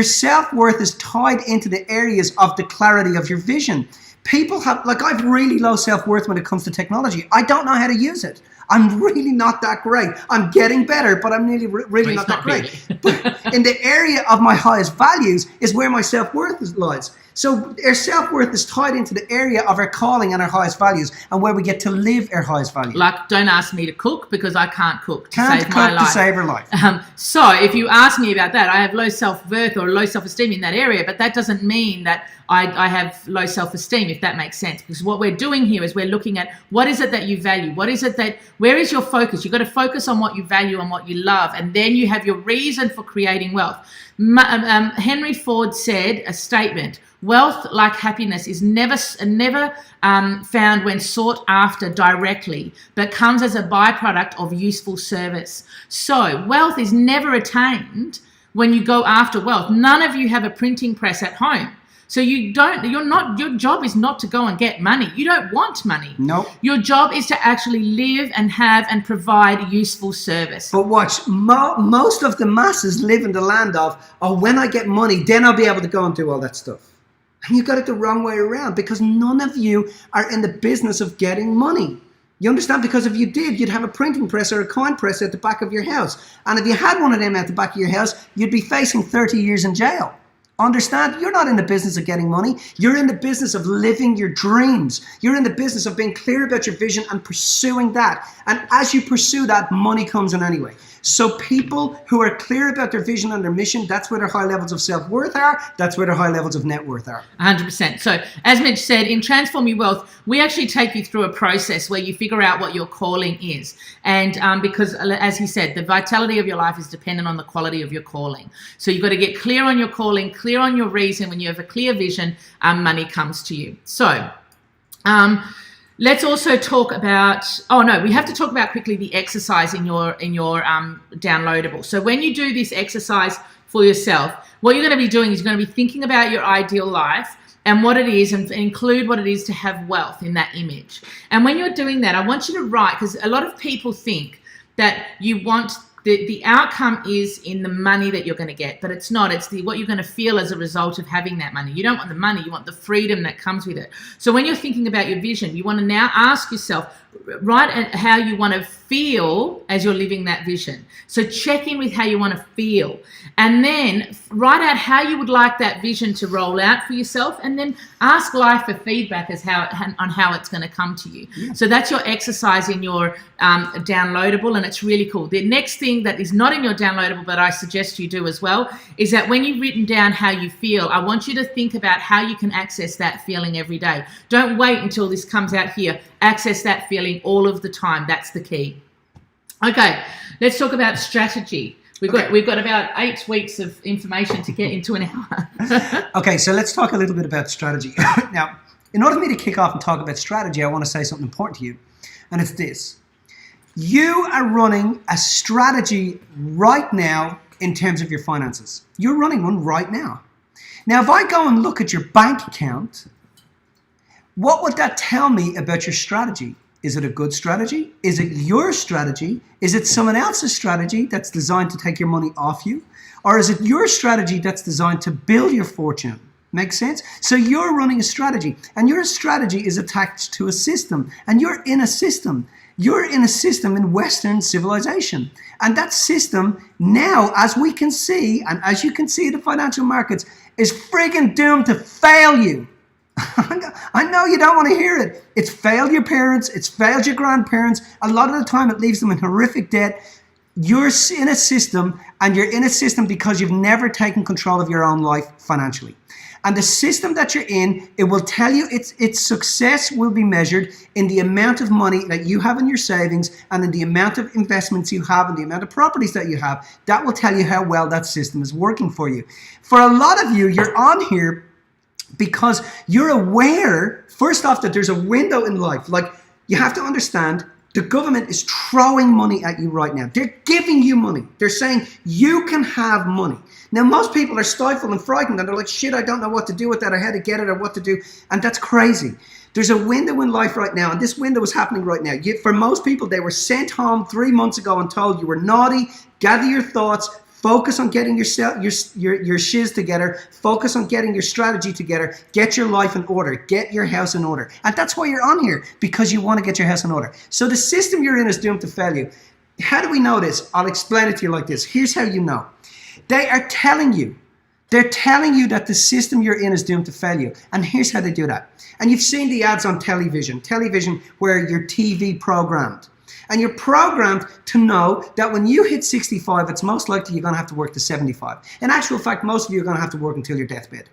self-worth is tied into the areas of the clarity of your vision. People have, like, I have really low self-worth when it comes to technology. I don't know how to use it. I'm really not that great. I'm getting better, but I'm really not that great. But in the area of my highest values is where my self-worth lies. So our self-worth is tied into the area of our calling and our highest values and where we get to live our highest values. Like, don't ask me to cook because I can't cook to Can't save cook my life. to save her life. So if you ask me about that, I have low self-worth or low self-esteem in that area, but that doesn't mean that I have low self-esteem, if that makes sense. Because what we're doing here is we're looking at what is it that you value? Where is your focus? You've got to focus on what you value and what you love, and then you have your reason for creating wealth. Henry Ford said a statement: wealth, like happiness, is never found when sought after directly, but comes as a byproduct of useful service. So wealth is never attained when you go after wealth. None of you have a printing press at home. So your job is not to go and get money. You don't want money. No. Your job is to actually live and have and provide useful service. But watch, most of the masses live in the land of, oh, when I get money, then I'll be able to go and do all that stuff. And you got it the wrong way around, because none of you are in the business of getting money. You understand? Because if you did, you'd have a printing press or a coin press at the back of your house. And if you had one of them at the back of your house, you'd be facing 30 years in jail. Understand? You're not in the business of getting money. You're in the business of living your dreams. You're in the business of being clear about your vision and pursuing that. And as you pursue that, money comes in anyway. So people who are clear about their vision and their mission, that's where their high levels of self-worth are. That's where their high levels of net worth are. 100%. So as Mitch said, in Transform Your Wealth, we actually take you through a process where you figure out what your calling is. And because, as he said, the vitality of your life is dependent on the quality of your calling. So you've got to get clear on your calling, clear on your reason. When you have a clear vision, money comes to you. So let's also talk about, we have to talk about quickly the exercise in your downloadable. So when you do this exercise for yourself, what you're going to be doing is you're going to be thinking about your ideal life and what it is, and include what it is to have wealth in that image. And when you're doing that, I want you to write, because a lot of people think that you want the outcome is in the money that you're going to get, but it's not. It's what you're going to feel as a result of having that money. You don't want the money, you want the freedom that comes with it. So when you're thinking about your vision, you want to now ask yourself, write how you want to feel as you're living that vision. So check in with how you want to feel, and then write out how you would like that vision to roll out for yourself, and then ask life for feedback on how it's going to come to you. Yeah. So that's your exercise in your downloadable, and it's really cool. The next thing that is not in your downloadable, but I suggest you do as well, is that when you've written down how you feel, I want you to think about how you can access that feeling every day. Don't wait until this comes out here. Access that feeling all of the time. That's the key. Okay, let's talk about strategy. We've got about 8 weeks of information to get into an hour. Okay, so let's talk a little bit about strategy. Now, in order for me to kick off and talk about strategy, I want to say something important to you, and it's this. You are running a strategy right now in terms of your finances. You're running one right now. Now, if I go and look at your bank account, what would that tell me about your strategy? Is it a good strategy? Is it your strategy? Is it someone else's strategy that's designed to take your money off you? Or is it your strategy that's designed to build your fortune? Make sense? So you're running a strategy, and your strategy is attached to a system, and you're in a system. You're in a system in Western civilization. And that system now, as we can see, and as you can see in the financial markets, is friggin' doomed to fail you. I know you don't want to hear it. It's failed your parents. It's failed your grandparents. A lot of the time it leaves them in horrific debt. You're in a system, and you're in a system because you've never taken control of your own life financially. And the system that you're in, it will tell you its success will be measured in the amount of money that you have in your savings and in the amount of investments you have and the amount of properties that you have. That will tell you how well that system is working for you. For a lot of you, you're on here because you're aware, first off, that there's a window in life. Like, you have to understand, the government is throwing money at you right now. They're giving you money. They're saying you can have money. Now, most people are stifled and frightened, and they're like, shit, I don't know what to do with that, or how to get it, or what to do. And that's crazy. There's a window in life right now, and this window is happening right now. For most people, they were sent home 3 months ago and told you were naughty, gather your thoughts, focus on getting your shiz together, focus on getting your strategy together, get your life in order, get your house in order. And that's why you're on here, because you want to get your house in order. So the system you're in is doomed to fail you. How do we know this? I'll explain it to you like this. Here's how you know. They are telling you. They're telling you that the system you're in is doomed to fail you. And here's how they do that. And you've seen the ads on television where you're TV programmed. And you're programmed to know that when you hit 65, it's most likely you're going to have to work to 75. In actual fact, most of you are going to have to work until your deathbed.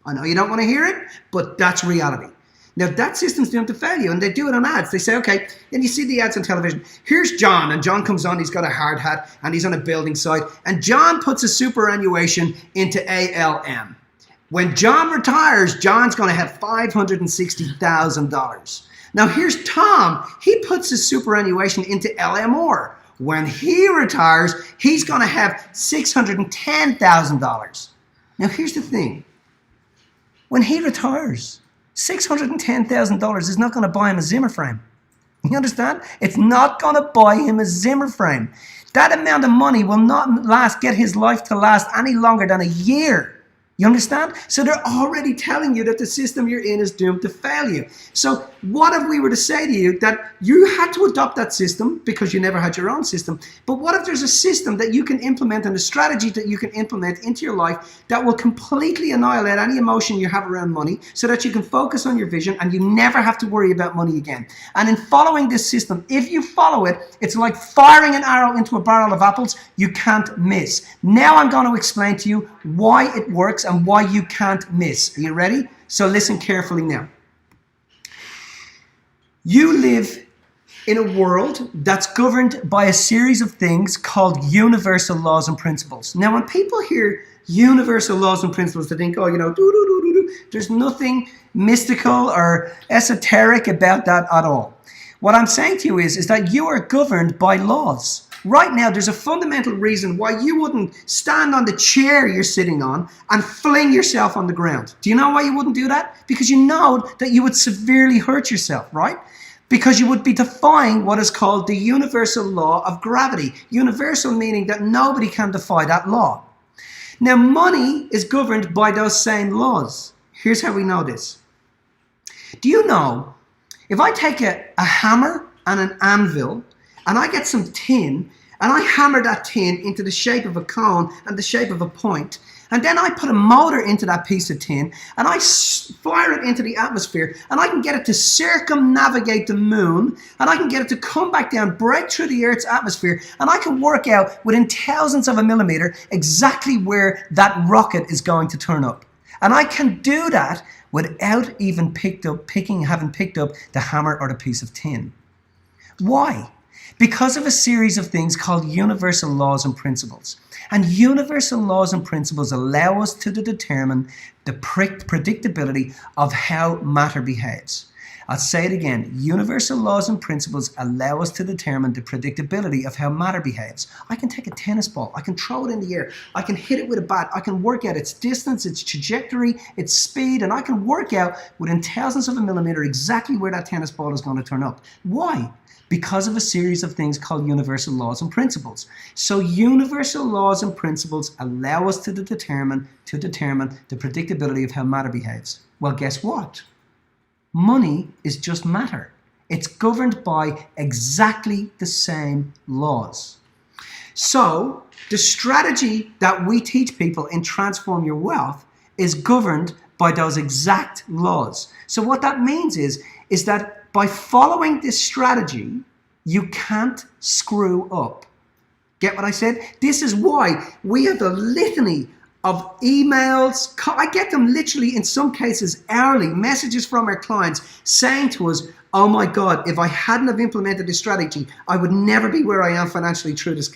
I know you don't want to hear it, but that's reality. Now, that system's doomed to fail you, and they do it on ads. They say, okay, and you see the ads on television. Here's John, and John comes on, he's got a hard hat, and he's on a building site, and John puts a superannuation into ALM. When John retires, John's going to have $560,000. Now, here's Tom. He puts his superannuation into LMR. When he retires, he's going to have $610,000. Now, here's the thing. When he retires, $610,000 is not going to buy him a Zimmer frame. You understand? It's not going to buy him a Zimmer frame. That amount of money will not get his life to last any longer than a year. You understand? So they're already telling you that the system you're in is doomed to fail you. So what if we were to say to you that you had to adopt that system because you never had your own system, but what if there's a system that you can implement and a strategy that you can implement into your life that will completely annihilate any emotion you have around money so that you can focus on your vision and you never have to worry about money again? And in following this system, if you follow it, it's like firing an arrow into a barrel of apples. You can't miss. Now I'm going to explain to you why it works and why you can't miss. Are you ready? So listen carefully now. You live in a world that's governed by a series of things called universal laws and principles. Now, when people hear universal laws and principles, they think, oh, you know, there's nothing mystical or esoteric about that at all. What I'm saying to you is that you are governed by laws. Right now, there's a fundamental reason why you wouldn't stand on the chair you're sitting on and fling yourself on the ground. Do you know why you wouldn't do that? Because you know that you would severely hurt yourself, right? Because you would be defying what is called the universal law of gravity. Universal meaning that nobody can defy that law. Now, money is governed by those same laws. Here's how we know this. Do you know, if I take a hammer and an anvil, and I get some tin, and I hammer that tin into the shape of a cone and the shape of a point, and then I put a motor into that piece of tin, and I fire it into the atmosphere, and I can get it to circumnavigate the moon, and I can get it to come back down, break through the Earth's atmosphere, and I can work out within thousandths of a millimeter exactly where that rocket is going to turn up. And I can do that without even having picked up the hammer or the piece of tin. Why? Because of a series of things called universal laws and principles. And universal laws and principles allow us to determine the predictability of how matter behaves. I'll say it again. Universal laws and principles allow us to determine the predictability of how matter behaves. I can take a tennis ball, I can throw it in the air, I can hit it with a bat, I can work out its distance, its trajectory, its speed, and I can work out within thousandths of a millimeter exactly where that tennis ball is going to turn up. Why? Because of a series of things called universal laws and principles. So universal laws and principles allow us to determine the predictability of how matter behaves. Well, guess what? Money is just matter. It's governed by exactly the same laws. So the strategy that we teach people in Transform Your Wealth is governed by those exact laws. So what that means is that by following this strategy, you can't screw up. Get what I said? This is why we have a litany of emails. I get them literally in some cases hourly, messages from our clients saying to us, oh my God, if I hadn't have implemented this strategy, I would never be where I am financially through this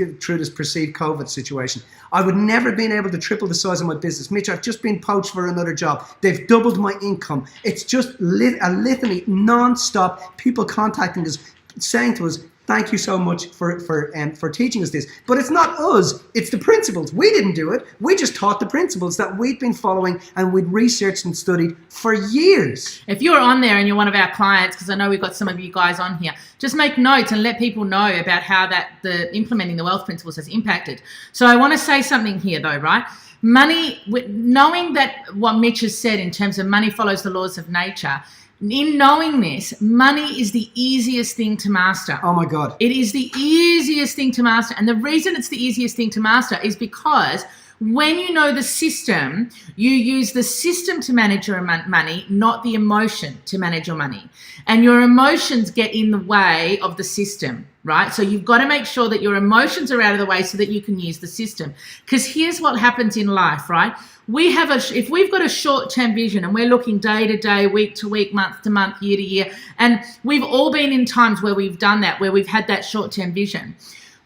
perceived COVID situation. I would never have been able to triple the size of my business. Mitch, I've just been poached for another job. They've doubled my income. It's just a litany, non-stop, people contacting us, saying to us, thank you so much for teaching us this. But it's not us, it's the principles. We didn't do it. We just taught the principles that we'd been following and we'd researched and studied for years. If you're on there and you're one of our clients, because I know we've got some of you guys on here, just make notes and let people know about how the implementing the wealth principles has impacted. So I want to say something here though, right? Money, knowing that what Mitch has said in terms of money follows the laws of nature, in knowing this, money is the easiest thing to master. Oh my God. It is the easiest thing to master. And the reason it's the easiest thing to master is because when you know the system, you use the system to manage your money, not the emotion to manage your money. And your emotions get in the way of the system, right? So you've got to make sure that your emotions are out of the way so that you can use the system. Because here's what happens in life, right? If we've got a short-term vision and we're looking day to day, week to week, month to month, year to year, and we've all been in times where we've done that, where we've had that short-term vision.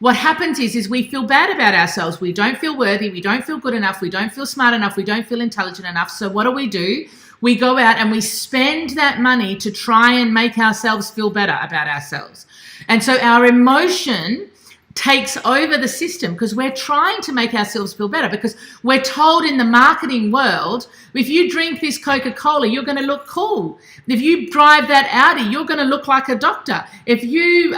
What happens is we feel bad about ourselves. We don't feel worthy. We don't feel good enough. We don't feel smart enough. We don't feel intelligent enough. So what do? We go out and we spend that money to try and make ourselves feel better about ourselves. And so our emotion takes over the system because we're trying to make ourselves feel better, because we're told in the marketing world, if you drink this Coca-Cola, you're going to look cool. If you drive that Audi, you're going to look like a doctor. If you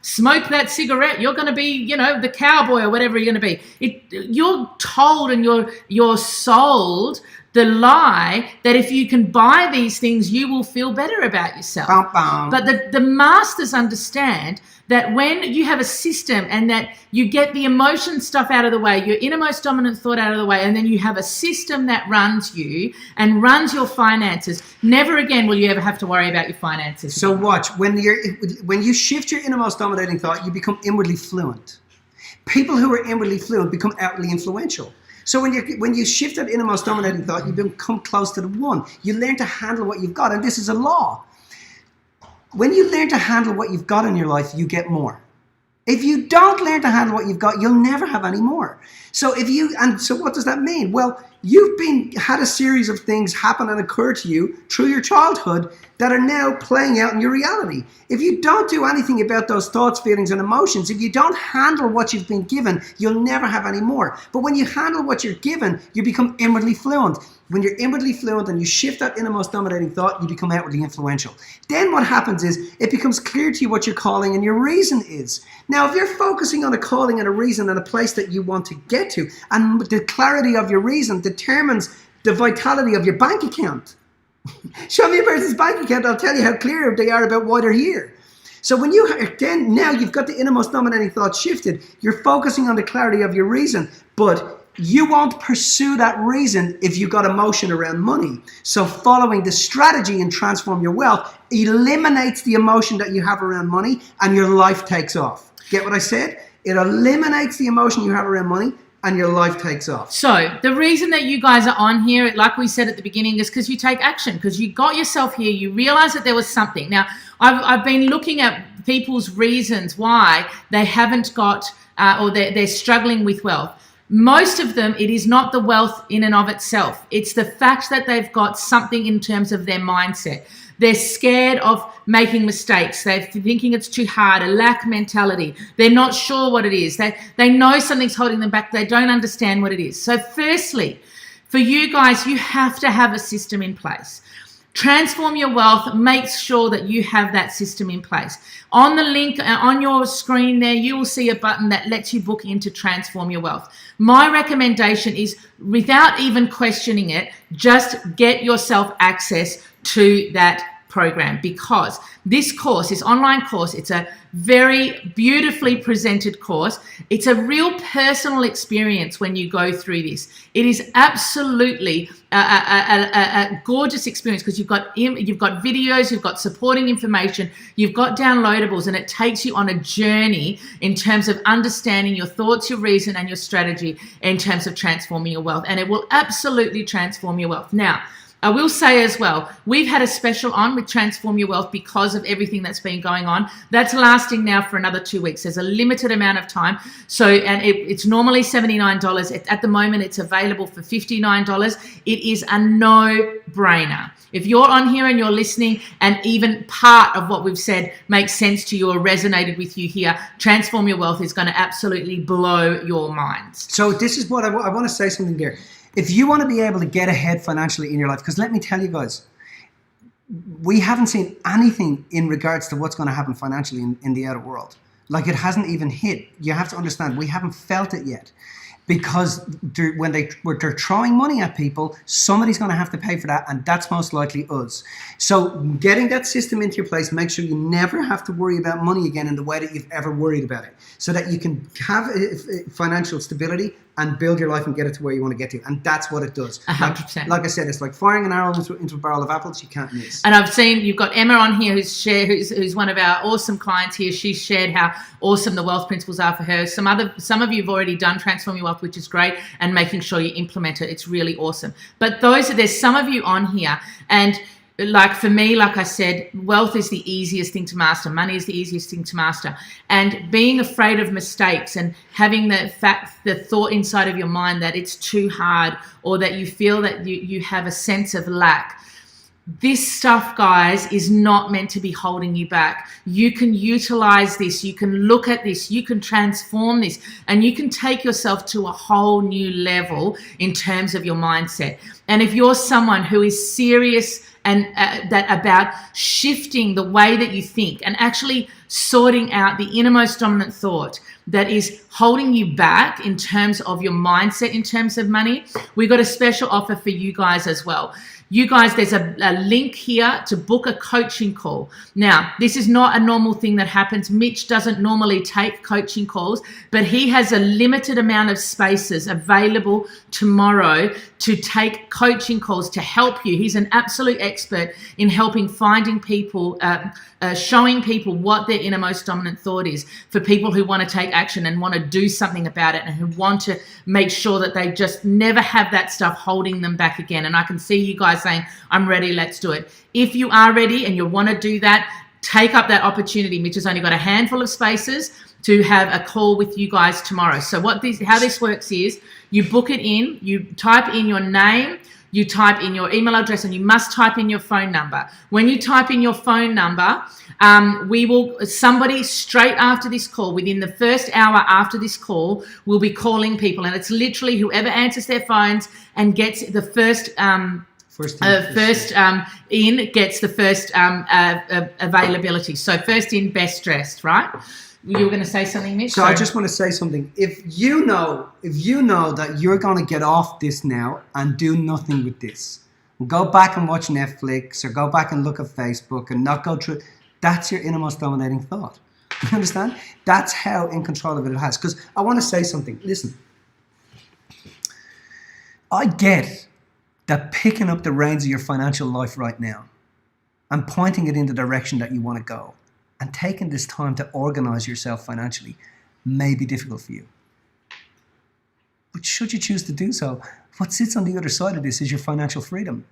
smoke that cigarette, you're going to be, the cowboy or whatever you're going to be. You're told and you're sold the lie that if you can buy these things, you will feel better about yourself. But the masters understand that when you have a system and that you get the emotion stuff out of the way, your innermost dominant thought out of the way, and then you have a system that runs you and runs your finances, never again will you ever have to worry about your finances. So watch, when you shift your innermost dominating thought, you become inwardly fluent. People who are inwardly fluent become outwardly influential. So when you shift that innermost dominating thought, you become close to the one. You learn to handle what you've got, and this is a law. When you learn to handle what you've got in your life, you get more. If you don't learn to handle what you've got, you'll never have any more. So what does that mean? Well, you've had a series of things happen and occur to you through your childhood that are now playing out in your reality. If you don't do anything about those thoughts, feelings, and emotions, if you don't handle what you've been given, you'll never have any more. But when you handle what you're given, you become inwardly fluent. When you're inwardly fluent and you shift that innermost dominating thought, you become outwardly influential. Then what happens is it becomes clear to you what your calling and your reason is. Now, if you're focusing on a calling and a reason and a place that you want to get to, and the clarity of your reason determines the vitality of your bank account. Show me a person's bank account, I'll tell you how clear they are about why they're here. So when now you've got the innermost dominating thought shifted, you're focusing on the clarity of your reason, but you won't pursue that reason if you've got emotion around money. So following the strategy in Transform Your Wealth eliminates the emotion that you have around money, and your life takes off. Get what I said? It eliminates the emotion you have around money, and your life takes off. So the reason that you guys are on here, like we said at the beginning, is because you take action, because you got yourself here, you realize that there was something. Now, I've been looking at people's reasons why they haven't got or they're struggling with wealth. Most of them, it is not the wealth in and of itself. It's the fact that they've got something in terms of their mindset. They're scared of making mistakes. They're thinking it's too hard, a lack mentality. They're not sure what it is. They know something's holding them back. They don't understand what it is. So firstly, for you guys, you have to have a system in place. Transform Your Wealth makes sure that you have that system in place. On the link on your screen there, you will see a button that lets you book into Transform Your Wealth. My recommendation is, without even questioning it, just get yourself access to that program, because this course, this online course, it's a very beautifully presented course. It's a real personal experience when you go through this. It is absolutely a gorgeous experience, because you've got videos, you've got supporting information, you've got downloadables, and it takes you on a journey in terms of understanding your thoughts, your reason, and your strategy in terms of transforming your wealth. And it will absolutely transform your wealth. Now, I will say as well, we've had a special on with Transform Your Wealth because of everything that's been going on. That's lasting now for another 2 weeks. There's a limited amount of time. So, and it's normally $79. At the moment, it's available for $59. It is a no-brainer. If you're on here and you're listening, and even part of what we've said makes sense to you or resonated with you here, Transform Your Wealth is going to absolutely blow your minds. So this is what I want to say something there. If you want to be able to get ahead financially in your life, because let me tell you guys, we haven't seen anything in regards to what's going to happen financially in the outer world. Like, it hasn't even hit. You have to understand, we haven't felt it yet. Because when they're throwing money at people, somebody's going to have to pay for that, and that's most likely us. So getting that system into your place, make sure you never have to worry about money again in the way that you've ever worried about it, so that you can have financial stability and build your life and get it to where you want to get to. And that's what it does. 100%. Like I said, it's like firing an arrow into a barrel of apples you can't miss. And I've seen you've got Emma on here who's one of our awesome clients here. She's shared how awesome the wealth principles are for her. Some of you have already done Transform Your Wealth, which is great, and making sure you implement it. It's really awesome. But there's some of you on here, and like for me, like I said, wealth is the easiest thing to master. Money is the easiest thing to master. And being afraid of mistakes and having the thought inside of your mind that it's too hard, or that you feel that you have a sense of lack. This stuff, guys, is not meant to be holding you back. You can utilize this. You can look at this. You can transform this, and you can take yourself to a whole new level in terms of your mindset. And if you're someone who is serious and about shifting the way that you think and actually sorting out the innermost dominant thought that is holding you back in terms of your mindset, in terms of money, we've got a special offer for you guys as well. You guys, there's a link here to book a coaching call. Now, this is not a normal thing that happens. Mitch doesn't normally take coaching calls, but he has a limited amount of spaces available tomorrow to take coaching calls to help you. He's an absolute expert in finding people, showing people what their innermost dominant thought is, for people who want to take action and want to do something about it, and who want to make sure that they just never have that stuff holding them back again. And I can see you guys saying, I'm ready, let's do it. If you are ready and you want to do that, take up that opportunity. Mitch has only got a handful of spaces to have a call with you guys tomorrow. So how this works is, you book it in, you type in your name, you type in your email address, and you must type in your phone number. When you type in your phone number, somebody straight after this call, within the first hour after this call, will be calling people, and it's literally whoever answers their phones and gets the first in gets the first availability. So first in, best dressed, right? You were going to say something, Mitch? So I just want to say something. If you know that you're going to get off this now and do nothing with this, go back and watch Netflix, or go back and look at Facebook and not go through, that's your innermost dominating thought. You understand? That's how in control of it has. Because I want to say something. Listen, I get that picking up the reins of your financial life right now and pointing it in the direction that you want to go, and taking this time to organize yourself financially, may be difficult for you. But should you choose to do so, what sits on the other side of this is your financial freedom.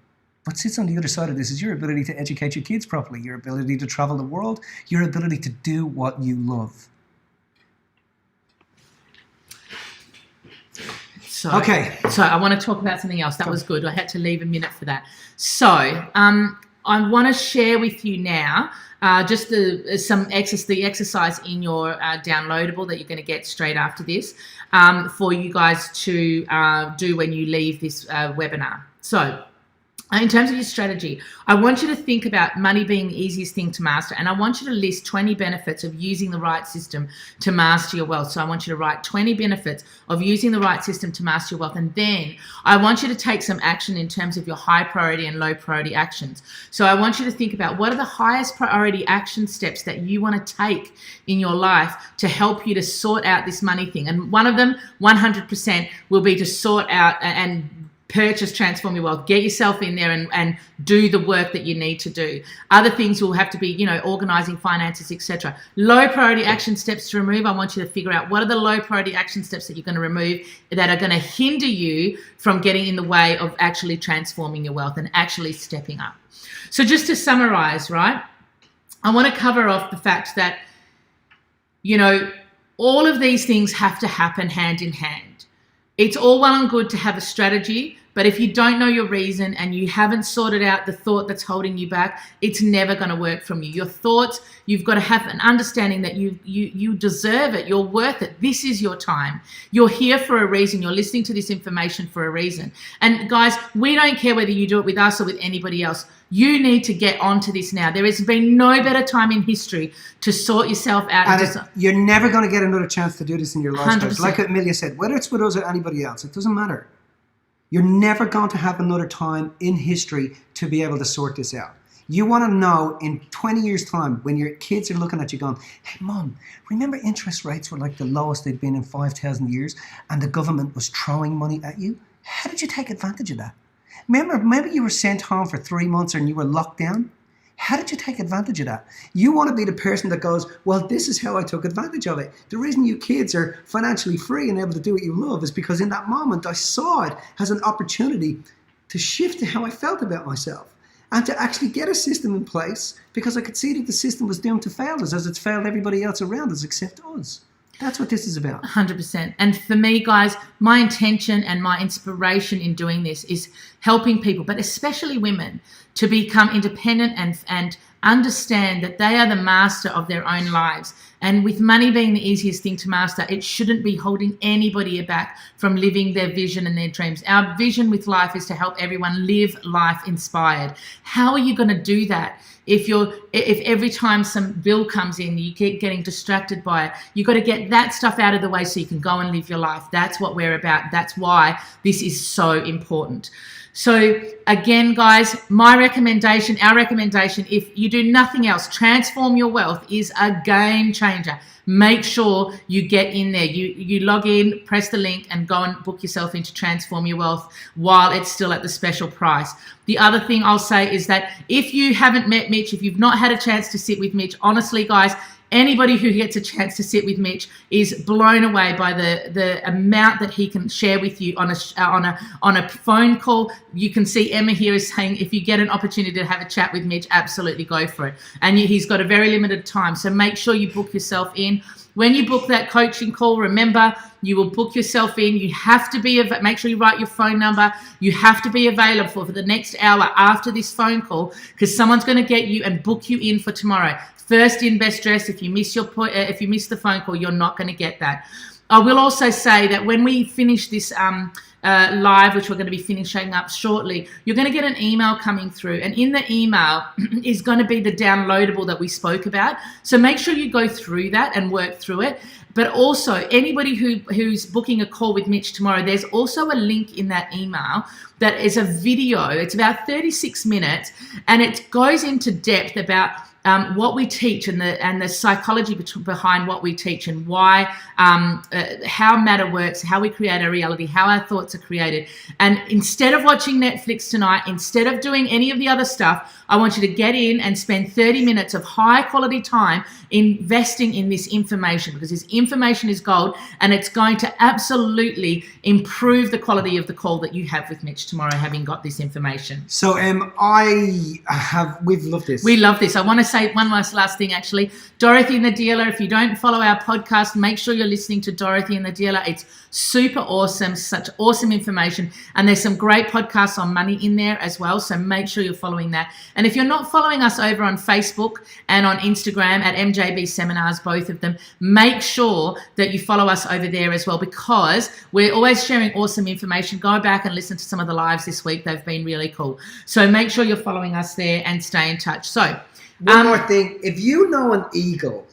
What sits on the other side of this is your ability to educate your kids properly, your ability to travel the world, your ability to do what you love. So, okay. So I want to talk about something else. That was good. I had to leave a minute for that. So I want to share with you now just the exercise in your downloadable that you're going to get straight after this for you guys to do when you leave this webinar. So in terms of your strategy, I want you to think about money being the easiest thing to master, and I want you to list 20 benefits of using the right system to master your wealth. So I want you to write 20 benefits of using the right system to master your wealth, and then I want you to take some action in terms of your high priority and low priority actions. So I want you to think about what are the highest priority action steps that you want to take in your life to help you to sort out this money thing. And one of them, 100%, will be to sort out and purchase, transform your wealth, get yourself in there and do the work that you need to do. Other things will have to be, you know, organizing finances, etc. Low priority action steps to remove. I want you to figure out what are the low priority action steps that you're going to remove that are going to hinder you from getting in the way of actually transforming your wealth and actually stepping up. So just to summarize, right, I want to cover off the fact that, you know, all of these things have to happen hand in hand. It's all well and good to have a strategy, but if you don't know your reason and you haven't sorted out the thought that's holding you back, it's never going to work from you. Your thoughts, you've got to have an understanding that you deserve it. You're worth it. This is your time. You're here for a reason. You're listening to this information for a reason. And guys, we don't care whether you do it with us or with anybody else. You need to get onto this now. There has been no better time in history to sort yourself out. And you're never going to get another chance to do this in your lifetime. 100%. Like Amelia said, whether it's with us or anybody else, it doesn't matter. You're never going to have another time in history to be able to sort this out. You want to know in 20 years' time when your kids are looking at you going, hey, Mom, remember interest rates were like the lowest they've been in 5,000 years and the government was throwing money at you? How did you take advantage of that? Remember you were sent home for 3 months and you were locked down? How did you take advantage of that? You want to be the person that goes, well, this is how I took advantage of it. The reason you kids are financially free and able to do what you love is because in that moment I saw it as an opportunity to shift to how I felt about myself and to actually get a system in place because I could see that the system was doomed to fail us as it's failed everybody else around us except us. That's what this is about. 100%. And for me, guys, my intention and my inspiration in doing this is helping people, but especially women, to become independent and understand that they are the master of their own lives. And with money being the easiest thing to master, it shouldn't be holding anybody back from living their vision and their dreams. Our vision with life is to help everyone live life inspired. How are you going to do that? If every time some bill comes in, you keep getting distracted by it, you've got to get that stuff out of the way so you can go and live your life. That's what we're about. That's why this is so important. So again, guys, our recommendation, if you do nothing else, transform your wealth is a game changer. Make sure you get in there. You log in, press the link, and go and book yourself into Transform Your Wealth while it's still at the special price. The other thing I'll say is that if you haven't met Mitch, if you've not had a chance to sit with Mitch, honestly, guys, anybody who gets a chance to sit with Mitch is blown away by the amount that he can share with you on a phone call. You can see Emma here is saying if you get an opportunity to have a chat with Mitch, absolutely go for it. And he's got a very limited time, so make sure you book yourself in. When you book that coaching call, remember, you will book yourself in. You have to be, make sure you write your phone number. You have to be available for the next hour after this phone call because someone's going to get you and book you in for tomorrow. First in, best dressed. If you miss the phone call, you're not going to get that. I will also say that when we finish this live, which we're going to be finishing up shortly, you're going to get an email coming through, and in the email is going to be the downloadable that we spoke about. So make sure you go through that and work through it. But also, anybody who's booking a call with Mitch tomorrow, there's also a link in that email that is a video. It's about 36 minutes, and it goes into depth about what we teach and the psychology behind what we teach and why, how matter works, how we create our reality, how our thoughts are created. And instead of watching Netflix tonight, instead of doing any of the other stuff, I want you to get in and spend 30 minutes of high quality time investing in this information, because this information is gold and it's going to absolutely improve the quality of the call that you have with Mitch tomorrow, having got this information. So we've loved this. We love this. I want to say one last thing, actually. Dorothy and the Dealer, if you don't follow our podcast, make sure you're listening to Dorothy and the Dealer. It's super awesome, such awesome information. And there's some great podcasts on money in there as well. So make sure you're following that. And if you're not following us over on Facebook and on Instagram at MJB Seminars, both of them, make sure that you follow us over there as well, because we're always sharing awesome information. Go back and listen to some of the lives this week. They've been really cool. So make sure you're following us there and stay in touch. So one more thing. If you know an eagle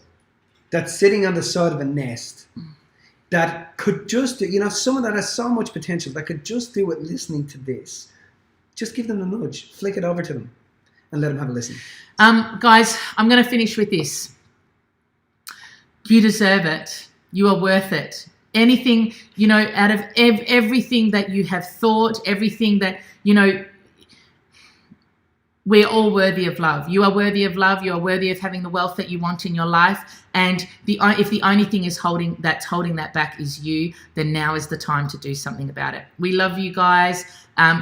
that's sitting on the side of a nest that could just do, someone that has so much potential that could just do it listening to this, just give them a nudge, flick it over to them and let them have a listen. Guys, I'm going to finish with this. You deserve it. You are worth it. Anything, out of everything that you have thought, everything that, we're all worthy of love. You are worthy of love. You are worthy of having the wealth that you want in your life. And if the only thing is holding that back is you, then now is the time to do something about it. We love you guys.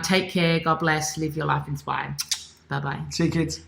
Take care. God bless. Live your life inspired. Bye-bye. See you, kids.